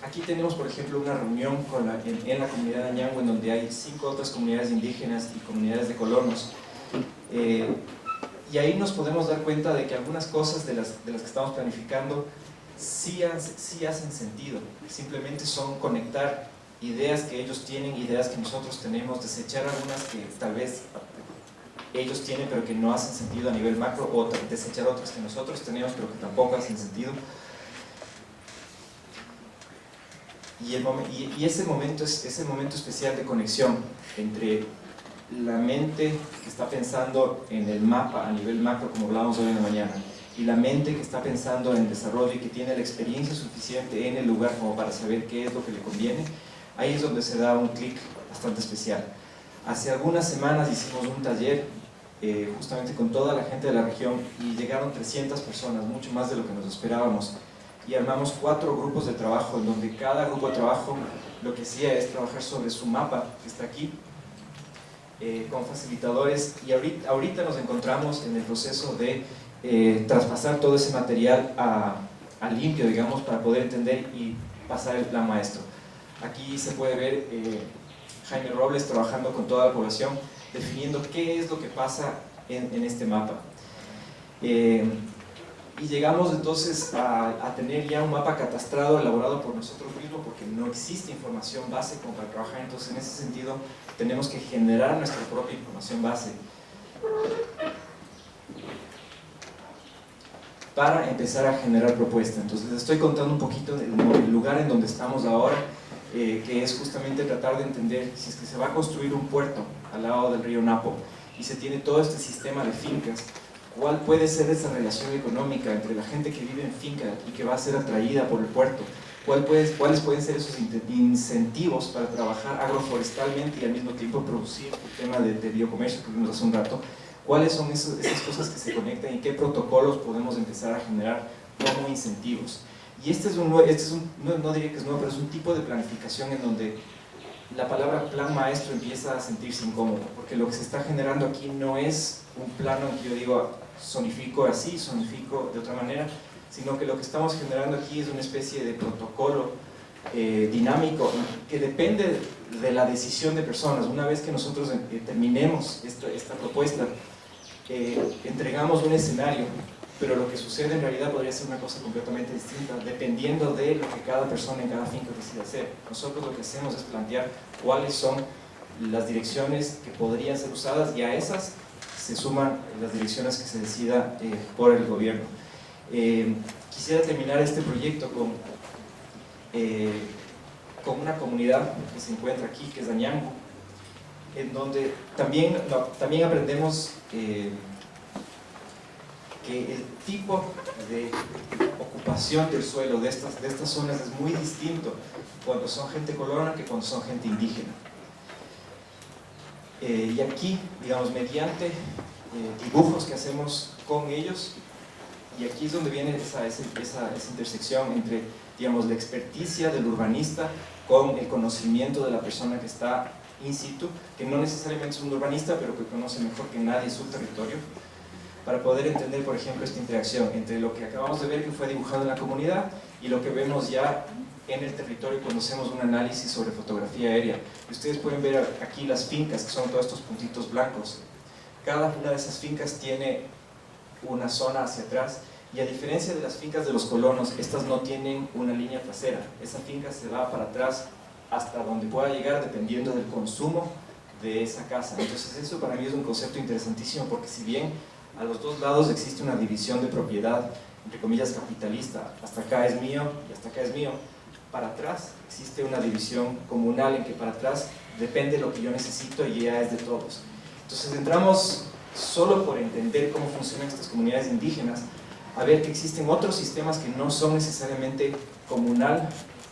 Aquí tenemos, por ejemplo, una reunión en la comunidad de Añango, en donde hay 5 otras comunidades indígenas y comunidades de colonos, Y ahí nos podemos dar cuenta de que algunas cosas de las que estamos planificando sí hacen sentido, simplemente son conectar ideas que ellos tienen, ideas que nosotros tenemos, desechar algunas que tal vez ellos tienen pero que no hacen sentido a nivel macro, o desechar otras que nosotros tenemos pero que tampoco hacen sentido. Y ese momento es el momento especial de conexión entre la mente que está pensando en el mapa a nivel macro, como hablábamos hoy en la mañana, y la mente que está pensando en desarrollo y que tiene la experiencia suficiente en el lugar como para saber qué es lo que le conviene. Ahí es donde se da un clic bastante especial. Hace algunas semanas hicimos un taller justamente con toda la gente de la región y llegaron 300 personas, mucho más de lo que nos esperábamos, y armamos 4 grupos de trabajo en donde cada grupo de trabajo lo que hacía es trabajar sobre su mapa que está aquí con facilitadores, y ahorita nos encontramos en el proceso de traspasar todo ese material a limpio, digamos, para poder entender y pasar el plan maestro. Aquí se puede ver Jaime Robles trabajando con toda la población, definiendo qué es lo que pasa en este mapa. Y llegamos entonces a tener ya un mapa catastrado elaborado por nosotros mismos, porque no existe información base como para trabajar. Entonces, en ese sentido, tenemos que generar nuestra propia información base para empezar a generar propuestas. Entonces, les estoy contando un poquito del lugar en donde estamos ahora, que es justamente tratar de entender si es que se va a construir un puerto al lado del río Napo y se tiene todo este sistema de fincas. ¿Cuál puede ser esa relación económica entre la gente que vive en finca y que va a ser atraída por el puerto? ¿Cuáles pueden ser esos incentivos para trabajar agroforestalmente y al mismo tiempo producir el tema de biocomercio que vimos hace un rato? ¿Cuáles son esas cosas que se conectan y qué protocolos podemos empezar a generar como incentivos? Y no diría que es nuevo, pero es un tipo de planificación en donde la palabra plan maestro empieza a sentirse incómodo, porque lo que se está generando aquí no es un plano en que yo digo zonifico así, zonifico de otra manera, sino que lo que estamos generando aquí es una especie de protocolo dinámico que depende de la decisión de personas. Una vez que nosotros terminemos esta propuesta, entregamos un escenario, pero lo que sucede en realidad podría ser una cosa completamente distinta, dependiendo de lo que cada persona en cada finca decida hacer. Nosotros lo que hacemos es plantear cuáles son las direcciones que podrían ser usadas, y a esas se suman las direcciones que se decida por el gobierno. Quisiera terminar este proyecto con una comunidad que se encuentra aquí, que es Añango, en donde también aprendemos que el tipo de ocupación del suelo de estas zonas es muy distinto cuando son gente colona que cuando son gente indígena. Y aquí, digamos, mediante dibujos que hacemos con ellos, y aquí es donde viene esa intersección entre, digamos, la experticia del urbanista con el conocimiento de la persona que está in situ, que no necesariamente es un urbanista, pero que conoce mejor que nadie su territorio, para poder entender, por ejemplo, esta interacción entre lo que acabamos de ver que fue dibujado en la comunidad y lo que vemos ya en el territorio cuando hacemos un análisis sobre fotografía aérea. Y ustedes pueden ver aquí las fincas, que son todos estos puntitos blancos. Cada una de esas fincas tiene una zona hacia atrás, y a diferencia de las fincas de los colonos, estas no tienen una línea trasera. Esa finca se va para atrás hasta donde pueda llegar dependiendo del consumo de esa casa. Entonces eso para mí es un concepto interesantísimo, porque si bien a los dos lados existe una división de propiedad, entre comillas capitalista, hasta acá es mío y hasta acá es mío, para atrás existe una división comunal en que para atrás depende lo que yo necesito y ya es de todos. Entonces entramos, solo por entender cómo funcionan estas comunidades indígenas, a ver que existen otros sistemas que no son necesariamente comunal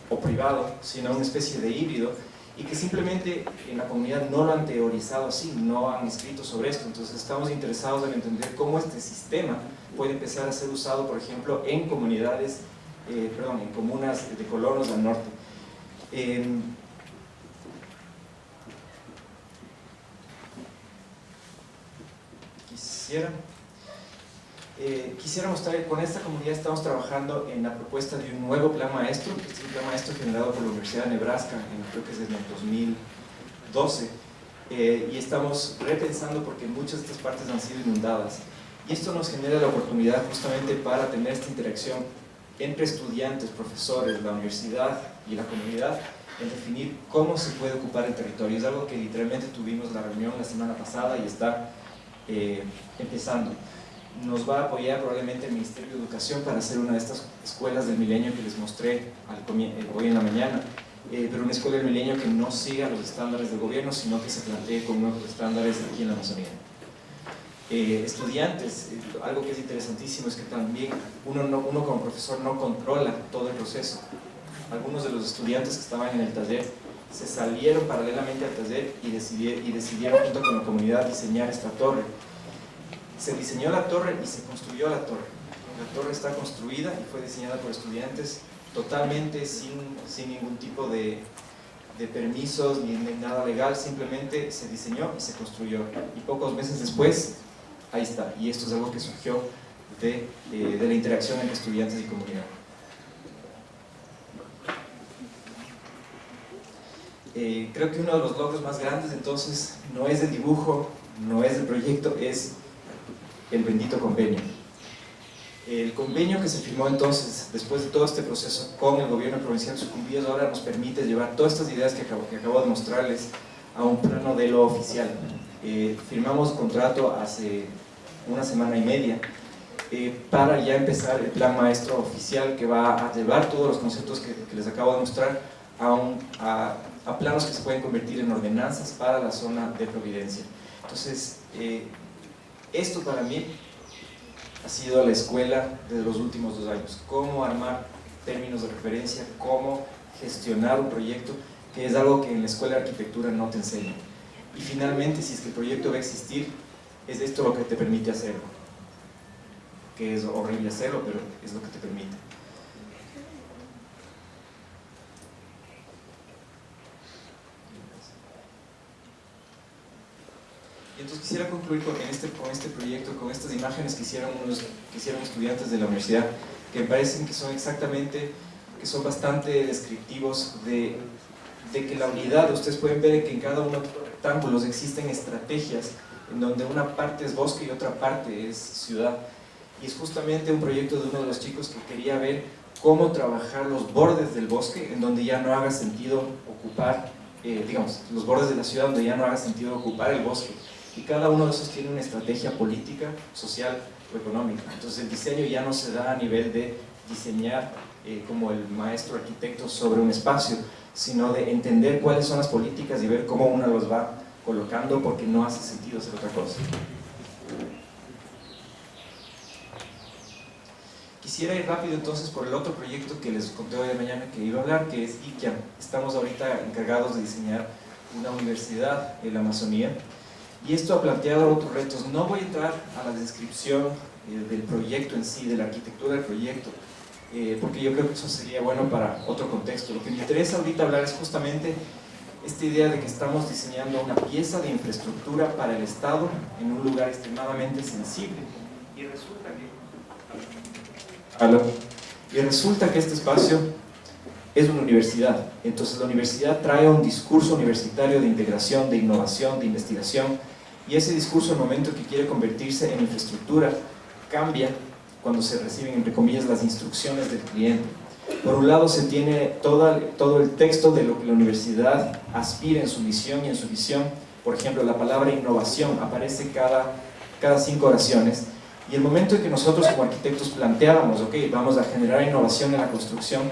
o privado, sino una especie de híbrido, y que simplemente en la comunidad no lo han teorizado así, no han escrito sobre esto. Entonces estamos interesados en entender cómo este sistema puede empezar a ser usado, por ejemplo, en comunidades, en comunas de colonos del norte. Quisiera mostrar que con esta comunidad estamos trabajando en la propuesta de un nuevo plan maestro, que es un plan maestro generado por la Universidad de Nebraska, creo que es desde el 2012, y estamos repensando porque muchas de estas partes han sido inundadas. Y esto nos genera la oportunidad justamente para tener esta interacción entre estudiantes, profesores, la universidad y la comunidad, en definir cómo se puede ocupar el territorio. Es algo que literalmente tuvimos la reunión la semana pasada y está empezando. Nos va a apoyar probablemente el Ministerio de Educación para hacer una de estas escuelas del milenio que les mostré hoy en la mañana, pero una escuela del milenio que no siga los estándares del gobierno, sino que se plantee con nuevos estándares aquí en la Amazonía. Estudiantes, algo que es interesantísimo es que también uno como profesor no controla todo el proceso. Algunos de los estudiantes que estaban en el taller se salieron paralelamente al taller y decidieron junto con la comunidad diseñar esta torre. Se diseñó la torre y se construyó la torre. La torre está construida y fue diseñada por estudiantes totalmente sin ningún tipo de permisos ni nada legal, simplemente se diseñó y se construyó. Y pocos meses después, ahí está. Y esto es algo que surgió de la interacción entre estudiantes y comunidad. Creo que uno de los logros más grandes entonces no es el dibujo, no es el proyecto, es el bendito convenio. El convenio que se firmó entonces, después de todo este proceso con el gobierno provincial de Sucumbíos, ahora nos permite llevar todas estas ideas que acabo de mostrarles a un plano de lo oficial. Firmamos contrato hace una semana y media para ya empezar el plan maestro oficial que va a llevar todos los conceptos que les acabo de mostrar a planos que se pueden convertir en ordenanzas para la zona de Providencia. Entonces, esto para mí ha sido la escuela de los últimos 2 años. Cómo armar términos de referencia, cómo gestionar un proyecto, que es algo que en la escuela de arquitectura no te enseñan. Y finalmente, si es que el proyecto va a existir, es esto lo que te permite hacerlo. Que es horrible hacerlo, pero es lo que te permite. Entonces quisiera concluir con este proyecto, con estas imágenes que hicieron estudiantes de la universidad, que me parecen que son bastante descriptivos de que la unidad, ustedes pueden ver que en cada uno de los rectángulos existen estrategias en donde una parte es bosque y otra parte es ciudad. Y es justamente un proyecto de uno de los chicos que quería ver cómo trabajar los bordes del bosque en donde ya no haga sentido ocupar, los bordes de la ciudad donde ya no haga sentido ocupar el bosque. Y cada uno de esos tiene una estrategia política, social o económica. Entonces el diseño ya no se da a nivel de diseñar como el maestro arquitecto sobre un espacio, sino de entender cuáles son las políticas y ver cómo uno los va colocando, porque no hace sentido hacer otra cosa. Quisiera ir rápido entonces por el otro proyecto que les conté hoy de mañana que iba a hablar, que es ICAM. Estamos ahorita encargados de diseñar una universidad en la Amazonía. Y esto ha planteado otros retos. No voy a entrar a la descripción del proyecto en sí, de la arquitectura del proyecto, porque yo creo que eso sería bueno para otro contexto. Lo que me interesa ahorita hablar es justamente esta idea de que estamos diseñando una pieza de infraestructura para el Estado en un lugar extremadamente sensible. Y resulta que este espacio es una universidad. Entonces la universidad trae un discurso universitario de integración, de innovación, de investigación, y ese discurso, en el momento que quiere convertirse en infraestructura, cambia cuando se reciben, entre comillas, las instrucciones del cliente. Por un lado se tiene todo el texto de lo que la universidad aspira en su misión y en su visión. Por ejemplo, la palabra innovación aparece cada 5 oraciones, y el momento en que nosotros como arquitectos planteábamos, ok, vamos a generar innovación en la construcción,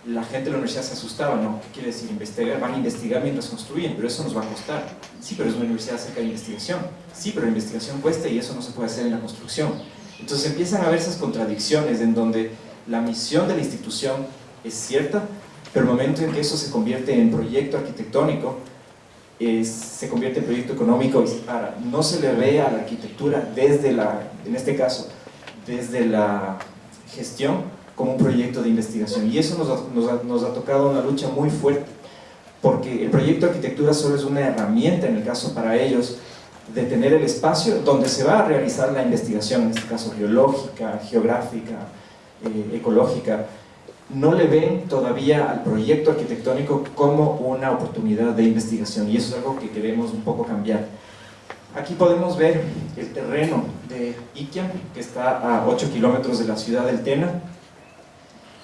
la gente de la universidad se asustaba, ¿no? ¿Qué quiere decir? Investigar, van a investigar mientras construyen, pero eso nos va a costar. Sí, pero es una universidad acerca de investigación. Sí, pero la investigación cuesta y eso no se puede hacer en la construcción. Entonces empiezan a haber esas contradicciones en donde la misión de la institución es cierta, pero el momento en que eso se convierte en proyecto arquitectónico, se convierte en proyecto económico y se para. No se le ve a la arquitectura en este caso, desde la gestión, como un proyecto de investigación, y eso nos ha tocado una lucha muy fuerte, porque el proyecto de arquitectura solo es una herramienta, en el caso para ellos, de tener el espacio donde se va a realizar la investigación, en este caso biológica, geográfica, ecológica. No le ven todavía al proyecto arquitectónico como una oportunidad de investigación, y eso es algo que queremos un poco cambiar. Aquí podemos ver el terreno de Iquiam, que está a 8 kilómetros de la ciudad del Tena,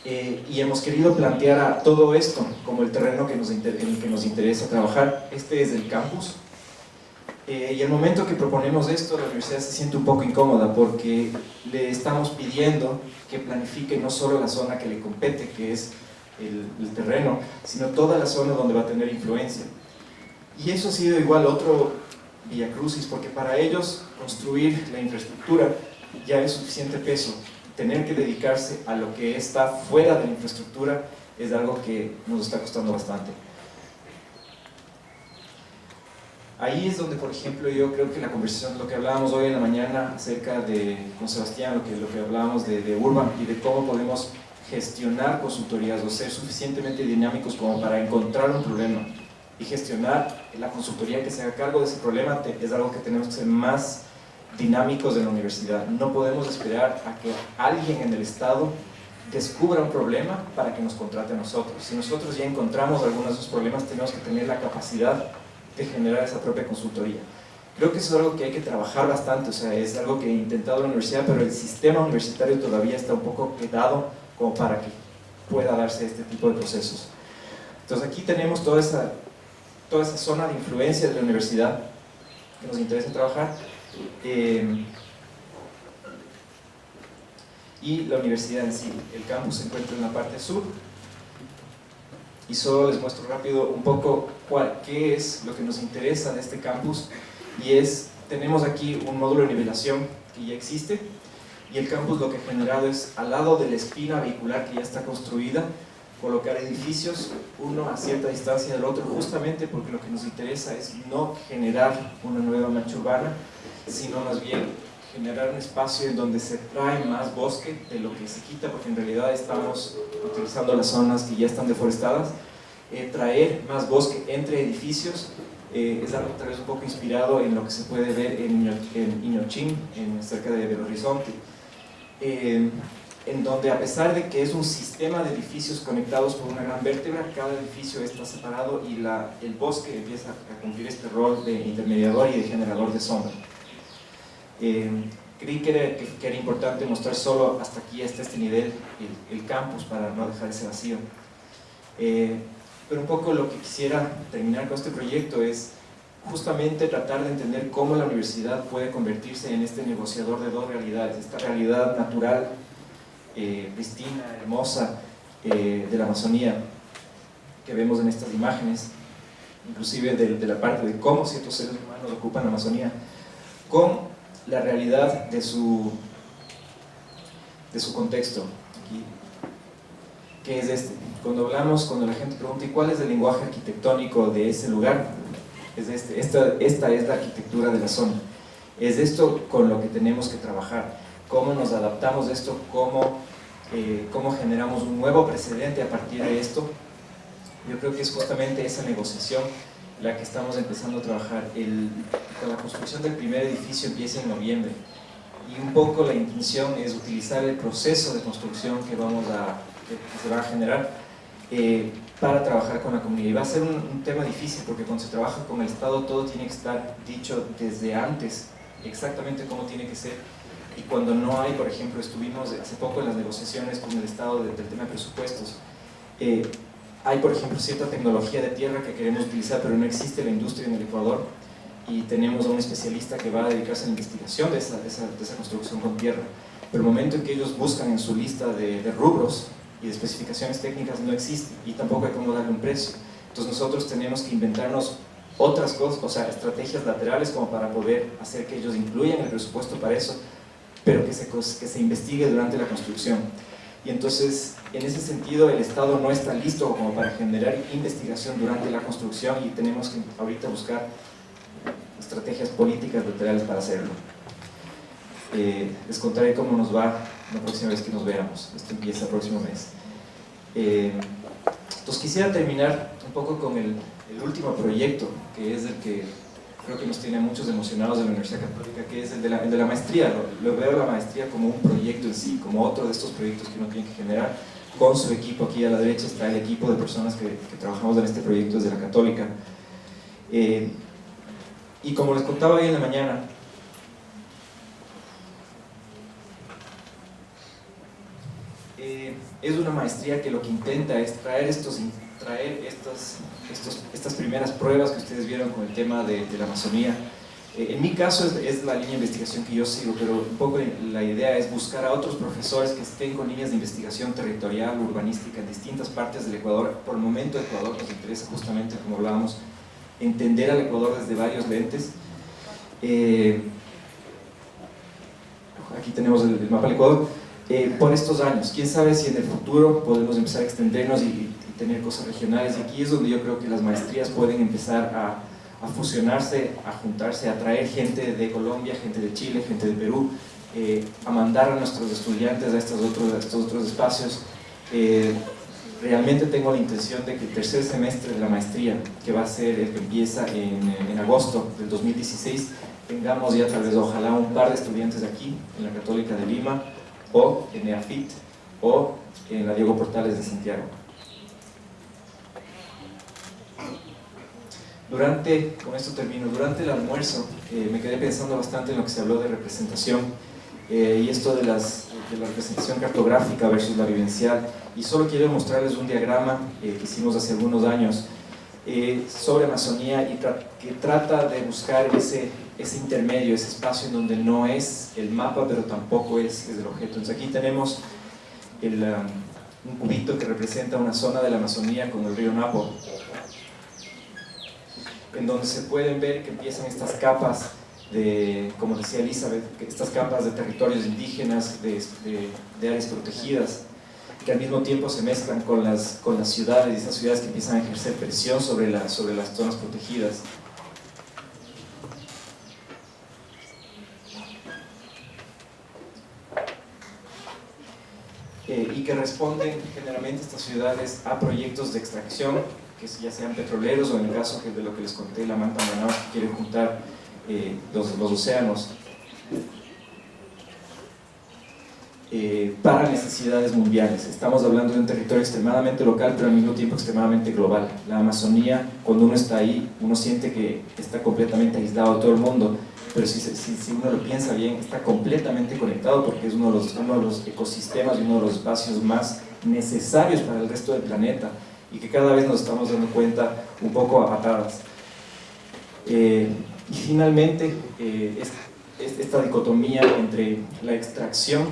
y hemos querido plantear a todo esto como el terreno en el que nos interesa trabajar. Este es el campus, y el momento que proponemos esto, la universidad se siente un poco incómoda porque le estamos pidiendo que planifique no solo la zona que le compete, que es el terreno, sino toda la zona donde va a tener influencia. Y eso ha sido igual otro viacrucis, porque para ellos construir la infraestructura ya es suficiente peso. Tener que dedicarse a lo que está fuera de la infraestructura es algo que nos está costando bastante. Ahí es donde, por ejemplo, yo creo que la conversación, lo que hablábamos hoy en la mañana acerca de, con Sebastián, lo que hablábamos de Urban y de cómo podemos gestionar consultorías o ser suficientemente dinámicos como para encontrar un problema y gestionar la consultoría que se haga cargo de ese problema, es algo que tenemos que ser más dinámicos en la universidad. No podemos esperar a que alguien en el Estado descubra un problema para que nos contrate a nosotros. Si nosotros ya encontramos algunos de esos problemas, tenemos que tener la capacidad de generar esa propia consultoría. Creo que eso es algo que hay que trabajar bastante, o sea, es algo que he intentado en la universidad, pero el sistema universitario todavía está un poco quedado como para que pueda darse este tipo de procesos. Entonces aquí tenemos toda esa zona de influencia de la universidad que nos interesa trabajar, y la universidad en sí. El campus se encuentra en la parte sur, y solo les muestro rápido un poco qué es lo que nos interesa de este campus, y tenemos aquí un módulo de nivelación que ya existe, y el campus lo que ha generado es, al lado de la espina vehicular que ya está construida, colocar edificios uno a cierta distancia del otro, justamente porque lo que nos interesa es no generar una nueva mancha urbana, sino más bien generar un espacio en donde se trae más bosque de lo que se quita, porque en realidad estamos utilizando las zonas que ya están deforestadas. Traer más bosque entre edificios es algo tal vez un poco inspirado en lo que se puede ver en Iñochín, cerca de Belo Horizonte, en donde, a pesar de que es un sistema de edificios conectados por una gran vértebra, cada edificio está separado y el bosque empieza a cumplir este rol de intermediador y de generador de sombra. Creí que era importante mostrar solo hasta aquí, hasta este nivel, el campus, para no dejar ese vacío. Pero un poco lo que quisiera terminar con este proyecto es justamente tratar de entender cómo la universidad puede convertirse en este negociador de dos realidades: esta realidad natural, pristina, hermosa, de la Amazonía, que vemos en estas imágenes, inclusive de la parte de cómo ciertos seres humanos ocupan la Amazonía, con la realidad de su contexto, aquí, que es cuando la gente pregunta, ¿y cuál es el lenguaje arquitectónico de ese lugar? Es esta es la arquitectura de la zona. Es esto con lo que tenemos que trabajar. ¿Cómo nos adaptamos a esto? ¿Cómo generamos un nuevo precedente a partir de esto? Yo creo que es justamente esa negociación la que estamos empezando a trabajar. La construcción del primer edificio empieza en noviembre, y un poco la intención es utilizar el proceso de construcción que se va a generar para trabajar con la comunidad. Y va a ser un tema difícil, porque cuando se trabaja con el Estado todo tiene que estar dicho desde antes, exactamente cómo tiene que ser. Y cuando no hay, por ejemplo, estuvimos hace poco en las negociaciones con el Estado del tema de presupuestos, hay, por ejemplo, cierta tecnología de tierra que queremos utilizar, pero no existe la industria en el Ecuador, y tenemos a un especialista que va a dedicarse a la investigación de esa construcción con tierra. Pero el momento en que ellos buscan en su lista de rubros y de especificaciones técnicas, no existe, y tampoco hay cómo darle un precio. Entonces nosotros tenemos que inventarnos otras cosas, o sea, estrategias laterales como para poder hacer que ellos incluyan el presupuesto para eso, pero que se investigue durante la construcción. Y entonces, en ese sentido, el Estado no está listo como para generar investigación durante la construcción, y tenemos que ahorita buscar estrategias políticas laterales para hacerlo. Les contaré cómo nos va la próxima vez que nos veamos. Esto empieza el próximo mes. Entonces quisiera terminar un poco con el último proyecto, que es el que creo que nos tiene a muchos emocionados de la Universidad Católica, que es el de la maestría. Lo veo la maestría como un proyecto en sí, como otro de estos proyectos que uno tiene que generar con su equipo. Aquí a la derecha está el equipo de personas que trabajamos en este proyecto desde la Católica. Y como les contaba hoy en la mañana, es una maestría que lo que intenta es traer estas primeras pruebas que ustedes vieron con el tema de la Amazonía. En mi caso es la línea de investigación que yo sigo, pero un poco la idea es buscar a otros profesores que estén con líneas de investigación territorial, urbanística en distintas partes del Ecuador. Por el momento Ecuador nos interesa justamente, como hablábamos, entender al Ecuador desde varios lentes. Aquí tenemos el mapa del Ecuador. Por estos años, quién sabe si en el futuro podemos empezar a extendernos y tener cosas regionales, y aquí es donde yo creo que las maestrías pueden empezar a fusionarse, a juntarse, a traer gente de Colombia, gente de Chile, gente de Perú, a mandar a nuestros estudiantes a estos otros espacios. Realmente tengo la intención de que el tercer semestre de la maestría, que va a ser el que empieza en agosto del 2016, tengamos ya tal vez, ojalá, un par de estudiantes aquí, en la Católica de Lima, o en EAFIT, o en la Diego Portales de Santiago. Con esto termino, durante el almuerzo me quedé pensando bastante en lo que se habló de representación, y esto de la representación cartográfica versus la vivencial, y solo quiero mostrarles un diagrama que hicimos hace algunos años sobre Amazonía, y que trata de buscar ese intermedio, ese espacio en donde no es el mapa, pero tampoco es el objeto. Entonces aquí tenemos un cubito que representa una zona de la Amazonía con el río Napo, en donde se pueden ver que empiezan estas capas como decía Elizabeth, estas capas de territorios indígenas, de áreas protegidas, que al mismo tiempo se mezclan con las ciudades, y estas ciudades que empiezan a ejercer presión sobre las zonas protegidas. Y que responden generalmente estas ciudades a proyectos de extracción, que ya sean petroleros, o en el caso de lo que les conté, la Manta Manaus, que quiere juntar los océanos para necesidades mundiales. Estamos hablando de un territorio extremadamente local, pero al mismo tiempo extremadamente global. La Amazonía, cuando uno está ahí, uno siente que está completamente aislado de todo el mundo, pero si uno lo piensa bien, está completamente conectado, porque es uno de los ecosistemas y uno de los espacios más necesarios para el resto del planeta, y que cada vez nos estamos dando cuenta un poco a patadas. Y finalmente, esta dicotomía entre la extracción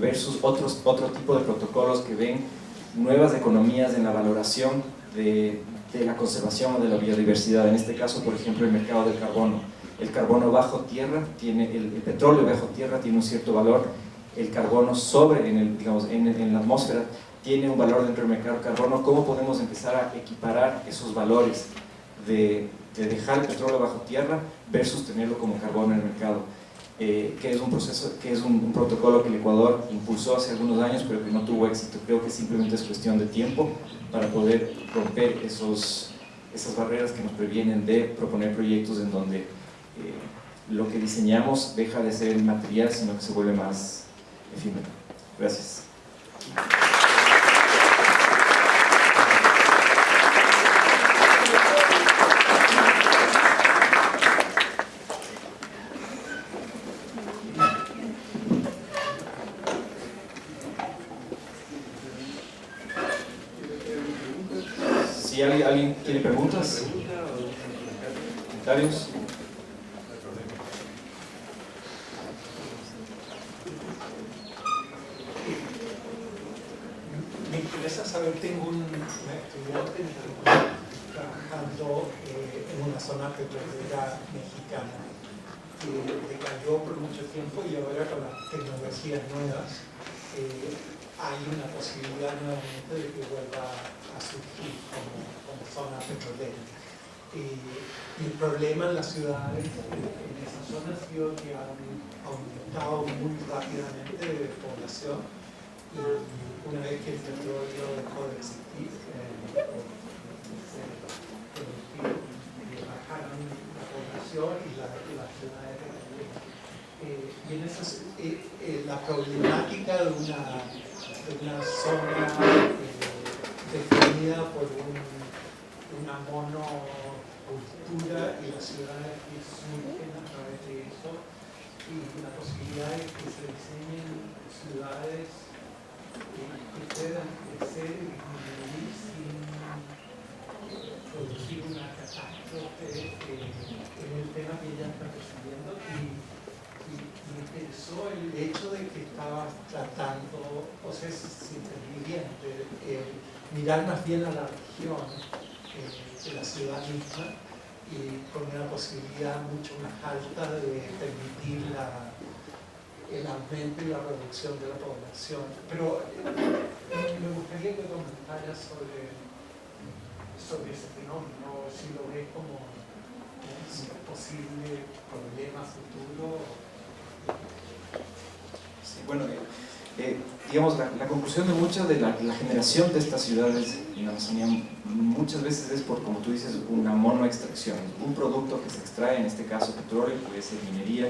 versus otro tipo de protocolos que ven nuevas economías en la valoración de la conservación o de la biodiversidad. En este caso, por ejemplo, el mercado del carbono. El carbono bajo tierra, el petróleo bajo tierra tiene un cierto valor, el carbono en la atmósfera tiene un valor dentro del mercado del carbono. ¿Cómo podemos empezar a equiparar esos valores de dejar el petróleo bajo tierra versus tenerlo como carbono en el mercado? Que es un proceso, que es un protocolo que el Ecuador impulsó hace algunos años, pero que no tuvo éxito. Creo que simplemente es cuestión de tiempo para poder romper esas barreras que nos previenen de proponer proyectos en donde lo que diseñamos deja de ser material, sino que se vuelve más efímero. Gracias. Si alguien tiene preguntas, comentarios. Me interesa saber, tengo un estudiante trabajando en una zona petrolera mexicana que decayó por mucho tiempo, y ahora con las tecnologías nuevas hay una posibilidad nuevamente de que vuelva a surgir como zona petrolera. Y el problema en las ciudades, en esa zona, ha sido que han aumentado muy rápidamente de población, y una vez que el petróleo dejó de existir, bajaron la población y las ciudades decayeron. Y en esas, la problemática de una zona definida por una cultura y las ciudades que surgen a través de eso, y la posibilidad de que se diseñen ciudades que puedan crecer y disminuir sin producir una catástrofe en el tema que ella está persiguiendo. Y me interesó el hecho de que estaba tratando, o sea, si entendí bien, mirar más bien a la región de la ciudad misma, y con una posibilidad mucho más alta de permitir el aumento y la reducción de la población. Pero me gustaría que comentaras sobre ese fenómeno, si lo ves como un posible problema futuro. Sí, bueno, digamos, la conclusión de mucha de la generación de estas ciudades en la Amazonía muchas veces es por, como tú dices, una monoextracción, un producto que se extrae, en este caso petróleo, puede ser minería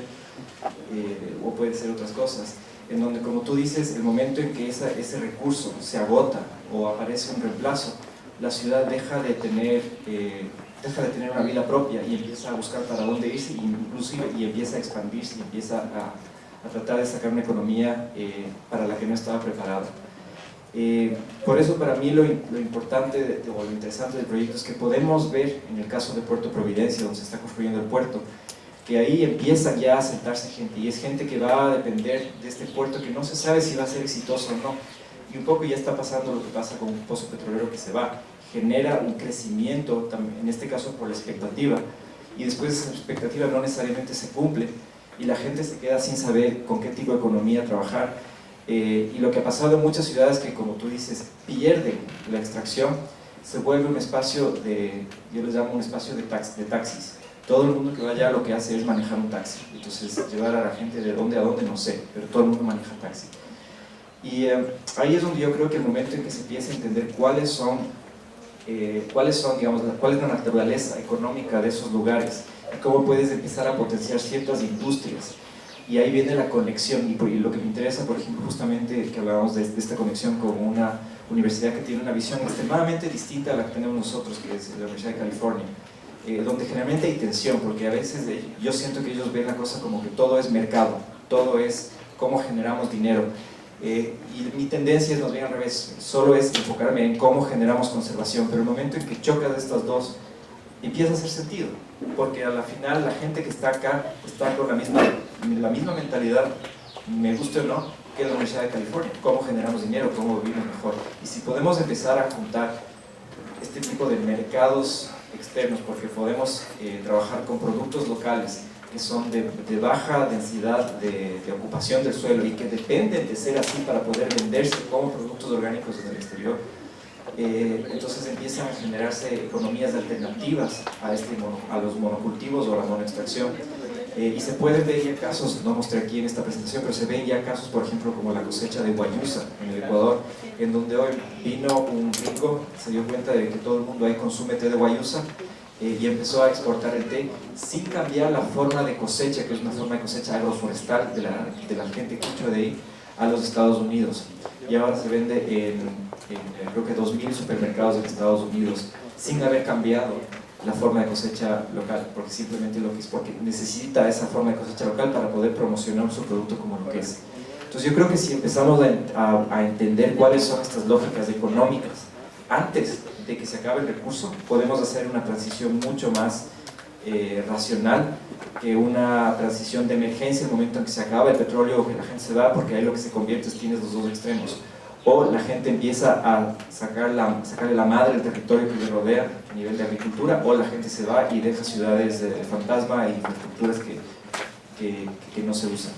o puede ser otras cosas, en donde, como tú dices, el momento en que ese recurso se agota o aparece un reemplazo, la ciudad deja de tener una vida propia y empieza a buscar para dónde irse, inclusive, y empieza a expandirse y empieza a tratar de sacar una economía para la que no estaba preparada. Por eso, para mí lo importante o lo interesante del proyecto es que podemos ver, en el caso de Puerto Providencia, donde se está construyendo el puerto, que ahí empieza ya a sentarse gente, y es gente que va a depender de este puerto, que no se sabe si va a ser exitoso o no, y un poco ya está pasando lo que pasa con un pozo petrolero que se va, genera un crecimiento, en este caso por la expectativa, y después esa expectativa no necesariamente se cumple, y la gente se queda sin saber con qué tipo de economía trabajar. Y lo que ha pasado en muchas ciudades, que como tú dices, pierden la extracción, se vuelve un espacio yo les llamo un espacio de taxis. Todo el mundo que va allá lo que hace es manejar un taxi, entonces llevar a la gente de dónde a dónde no sé, pero todo el mundo maneja taxi. Y ahí es donde yo creo que el momento en que se empieza a entender cuáles son, digamos, cuál es la naturaleza económica de esos lugares, y cómo puedes empezar a potenciar ciertas industrias. Y ahí viene la conexión, y lo que me interesa, por ejemplo, justamente que hablábamos de esta conexión con una universidad que tiene una visión extremadamente distinta a la que tenemos nosotros, que es la Universidad de California, donde generalmente hay tensión, porque a veces yo siento que ellos ven la cosa como que todo es mercado, todo es cómo generamos dinero. Y mi tendencia es más bien al revés, solo es enfocarme en cómo generamos conservación, pero el momento en que chocas de estas dos, empieza a hacer sentido, porque a la final la gente que está acá está con la misma mentalidad, me guste o no, que la Universidad de California, cómo generamos dinero, cómo vivimos mejor. Y si podemos empezar a juntar este tipo de mercados externos, porque podemos trabajar con productos locales que son de baja densidad de ocupación del suelo y que dependen de ser así para poder venderse como productos orgánicos en el exterior, entonces empiezan a generarse economías alternativas a los monocultivos o a la monoextracción. Y se pueden ver ya casos, no mostré aquí en esta presentación, pero se ven ya casos, por ejemplo, como la cosecha de guayusa en el Ecuador, en donde hoy vino un gringo, se dio cuenta de que todo el mundo ahí consume té de guayusa, y empezó a exportar el té sin cambiar la forma de cosecha, que es una forma de cosecha agroforestal de la gente quichua de ahí, a los Estados Unidos. Y ahora se vende en creo que 2000 supermercados en Estados Unidos, sin haber cambiado la forma de cosecha local, porque simplemente lo que es porque necesita esa forma de cosecha local para poder promocionar su producto como lo que es. Entonces yo creo que si empezamos a entender cuáles son estas lógicas económicas antes de que se acabe el recurso, podemos hacer una transición mucho más racional que una transición de emergencia, el momento en que se acaba el petróleo o que la gente se va, porque ahí lo que se convierte es tienes los dos extremos. O la gente empieza a sacarle la madre al territorio que le rodea a nivel de agricultura, o la gente se va y deja ciudades de fantasma e infraestructuras que no se usan.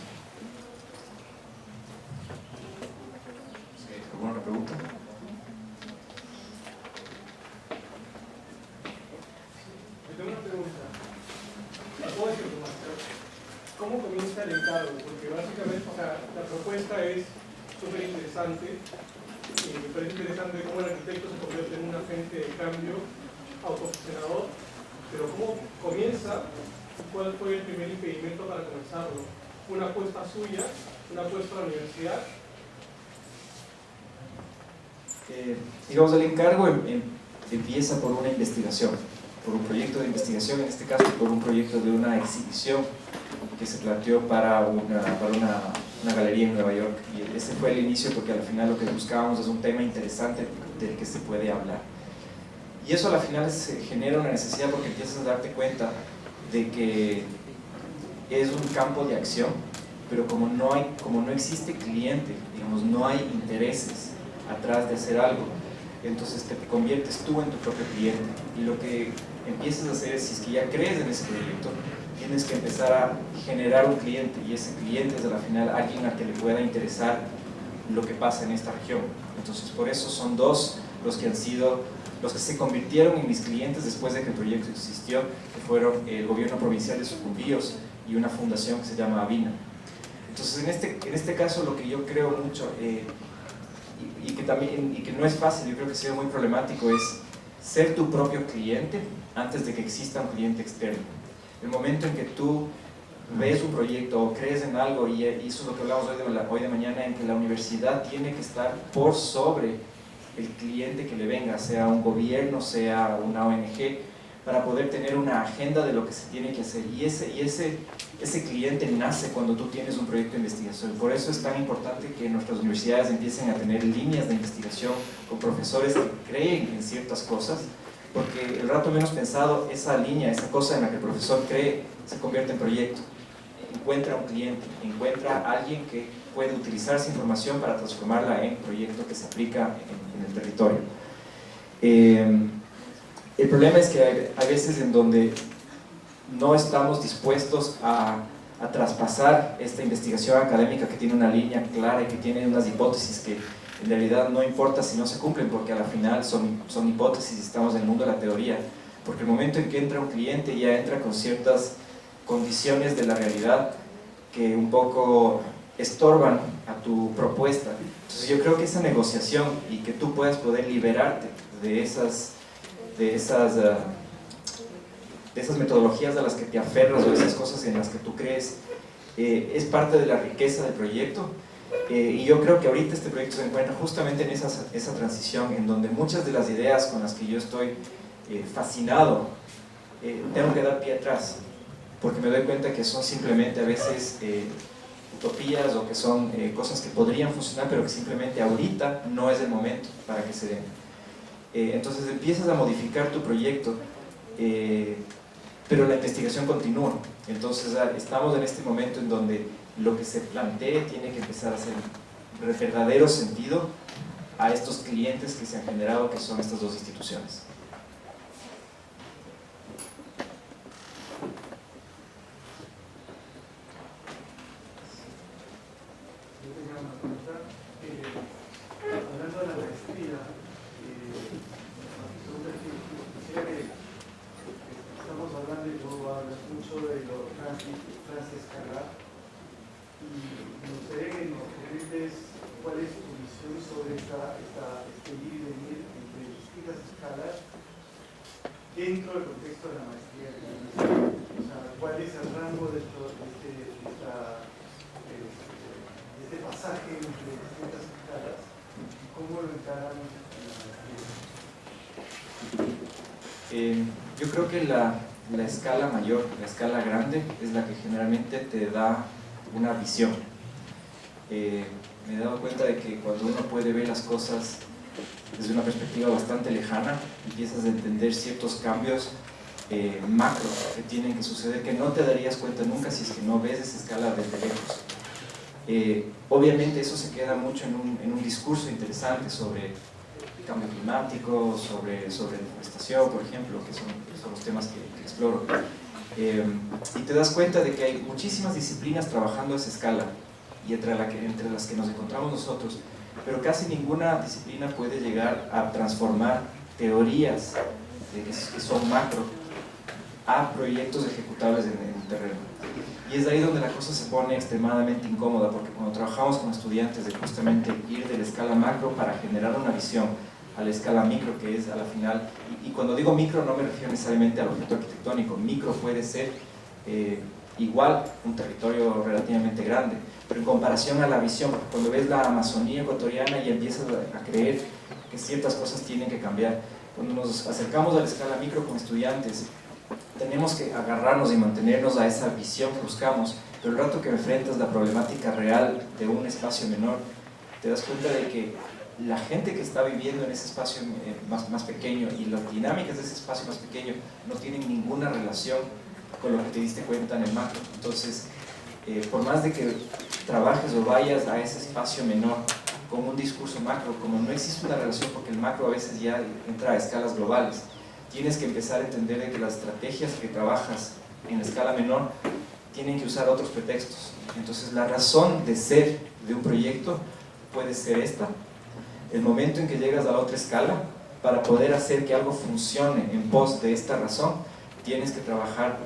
¿Alguna pregunta? Yo tengo una pregunta. ¿Puedo decirlo, Master? ¿Cómo comienza el encargo? Porque básicamente, o sea, la propuesta es súper interesante. Me parece interesante cómo el arquitecto se convierte en un agente de cambio autogestionador, pero cómo comienza, cuál fue el primer impedimento para comenzarlo. ¿Una apuesta suya, una apuesta a la universidad? Digamos, el encargo empieza por una investigación. por un proyecto de investigación, en este caso por un proyecto de una exhibición que se planteó para una galería en Nueva York. Y ese fue el inicio, porque al final lo que buscábamos es un tema interesante del que se puede hablar. Y eso al final se genera una necesidad, porque empiezas a darte cuenta de que es un campo de acción, pero como no existe cliente, digamos, no hay intereses atrás de hacer algo, entonces te conviertes tú en tu propio cliente. Y lo que empiezas a hacer es, si es que ya crees en ese proyecto, tienes que empezar a generar un cliente, y ese cliente es al final alguien al que le pueda interesar lo que pasa en esta región. Entonces por eso son dos los que se convirtieron en mis clientes después de que el proyecto existió, que fueron el gobierno provincial de Sucumbíos y una fundación que se llama Avina. Entonces en este caso lo que yo creo mucho, y que no es fácil, yo creo que ha sido muy problemático, es ser tu propio cliente antes de que exista un cliente externo. El momento en que tú ves un proyecto o crees en algo, y eso es lo que hablamos hoy de mañana, en que la universidad tiene que estar por sobre el cliente que le venga, sea un gobierno, sea una ONG, para poder tener una agenda de lo que se tiene que hacer. Y ese cliente nace cuando tú tienes un proyecto de investigación. Por eso es tan importante que nuestras universidades empiecen a tener líneas de investigación con profesores que creen en ciertas cosas, porque el rato menos pensado, esa línea, esa cosa en la que el profesor cree, se convierte en proyecto. Encuentra un cliente, encuentra a alguien que puede utilizar esa información para transformarla en proyecto que se aplica en el territorio. El problema es que hay veces en donde no estamos dispuestos a traspasar esta investigación académica que tiene una línea clara y que tiene unas hipótesis que en realidad no importa si no se cumplen, porque a la final son hipótesis y estamos en el mundo de la teoría. Porque el momento en que entra un cliente ya entra con ciertas condiciones de la realidad que un poco estorban a tu propuesta. Entonces yo creo que esa negociación y que tú puedas poder liberarte de esas metodologías a las que te aferras, o esas cosas en las que tú crees, es parte de la riqueza del proyecto. Y yo creo que ahorita este proyecto se encuentra justamente en esa transición, en donde muchas de las ideas con las que yo estoy fascinado, tengo que dar pie atrás, porque me doy cuenta que son simplemente a veces utopías, o que son cosas que podrían funcionar, pero que simplemente ahorita no es el momento para que se den. Entonces empiezas a modificar tu proyecto, pero la investigación continúa. Entonces estamos en este momento en donde lo que se plantee tiene que empezar a hacer verdadero sentido a estos clientes que se han generado, que son estas dos instituciones. Hablando de la maestría, estamos hablando, y tú hablas mucho de lo transescalar, y me gustaría que nos comentes cuál es tu visión sobre este ir y venir entre distintas escalas dentro del contexto de la maestría. O sea, cuál es el rango de este pasaje entre distintas escalas, y cómo lo encaran en la maestría. Yo creo que la escala mayor, la escala grande, es la que generalmente te da una visión. Me he dado cuenta de que cuando uno puede ver las cosas desde una perspectiva bastante lejana, empiezas a entender ciertos cambios macro que tienen que suceder, que no te darías cuenta nunca si es que no ves esa escala desde lejos. Obviamente eso se queda mucho en un discurso interesante sobre el cambio climático, sobre deforestación, por ejemplo, que son los temas que exploro. Y te das cuenta de que hay muchísimas disciplinas trabajando a esa escala, y entre las que nos encontramos nosotros, pero casi ninguna disciplina puede llegar a transformar teorías que son macro a proyectos ejecutables en el terreno. Y es ahí donde la cosa se pone extremadamente incómoda, porque cuando trabajamos con estudiantes de justamente ir de la escala macro para generar una visión a la escala micro, que es a la final, y cuando digo micro no me refiero necesariamente al objeto arquitectónico. Micro puede ser igual un territorio relativamente grande, pero en comparación a la visión, porque cuando ves la Amazonía ecuatoriana y empiezas a creer que ciertas cosas tienen que cambiar, Cuando nos acercamos a la escala micro con estudiantes, tenemos que agarrarnos y mantenernos a esa visión que buscamos, pero el rato que enfrentas la problemática real de un espacio menor, te das cuenta de que la gente que está viviendo en ese espacio más pequeño y las dinámicas de ese espacio más pequeño no tienen ninguna relación con lo que te diste cuenta en el macro. Entonces, por más de que trabajes o vayas a ese espacio menor con un discurso macro, como no existe una relación porque el macro a veces ya entra a escalas globales, tienes que empezar a entender de que las estrategias que trabajas en la escala menor tienen que usar otros pretextos. Entonces la razón de ser de un proyecto puede ser esta. El momento en que llegas a la otra escala, para poder hacer que algo funcione en pos de esta razón, tienes que trabajar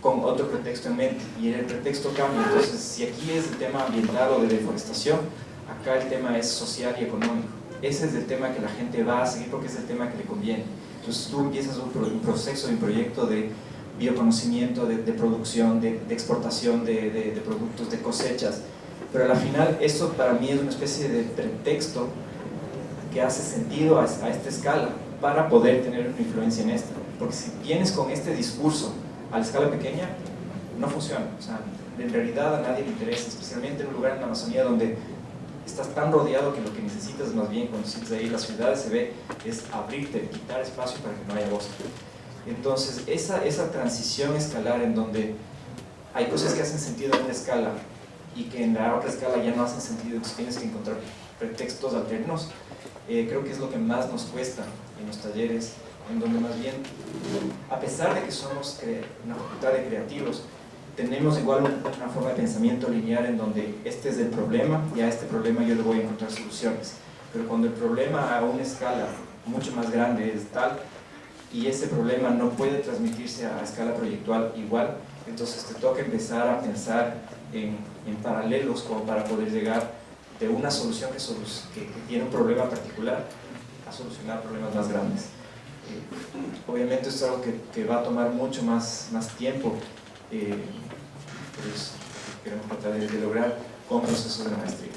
con otro pretexto en mente, y el pretexto cambia. Entonces, si aquí es el tema ambiental o de deforestación, acá el tema es social y económico. Ese es el tema que la gente va a seguir porque es el tema que le conviene. Entonces tú empiezas un proceso, un proyecto de bioconocimiento, de producción, de exportación de productos, de cosechas, pero al final eso para mí es una especie de pretexto que hace sentido a esta escala para poder tener una influencia en esta, porque si vienes con este discurso a la escala pequeña, no funciona. O sea, en realidad a nadie le interesa, especialmente en un lugar en la Amazonía donde estás tan rodeado que lo que necesitas más bien cuando sientes ahí las ciudades se ve es abrirte, quitar espacio para que no haya bosque. Entonces esa transición escalar en donde hay cosas que hacen sentido en una escala y que en la otra escala ya no hacen sentido, entonces tienes que encontrar pretextos alternos, creo que es lo que más nos cuesta en los talleres, en donde más bien, a pesar de que somos una facultad de creativos, tenemos igual una forma de pensamiento lineal en donde este es el problema y a este problema yo le voy a encontrar soluciones. Pero cuando el problema a una escala mucho más grande es tal y ese problema no puede transmitirse a escala proyectual igual, entonces te toca empezar a pensar en paralelos como para poder llegar de una solución que tiene un problema particular a solucionar problemas más grandes. Obviamente esto es algo que va a tomar mucho más tiempo, pero queremos tratar de lograr con procesos de maestría.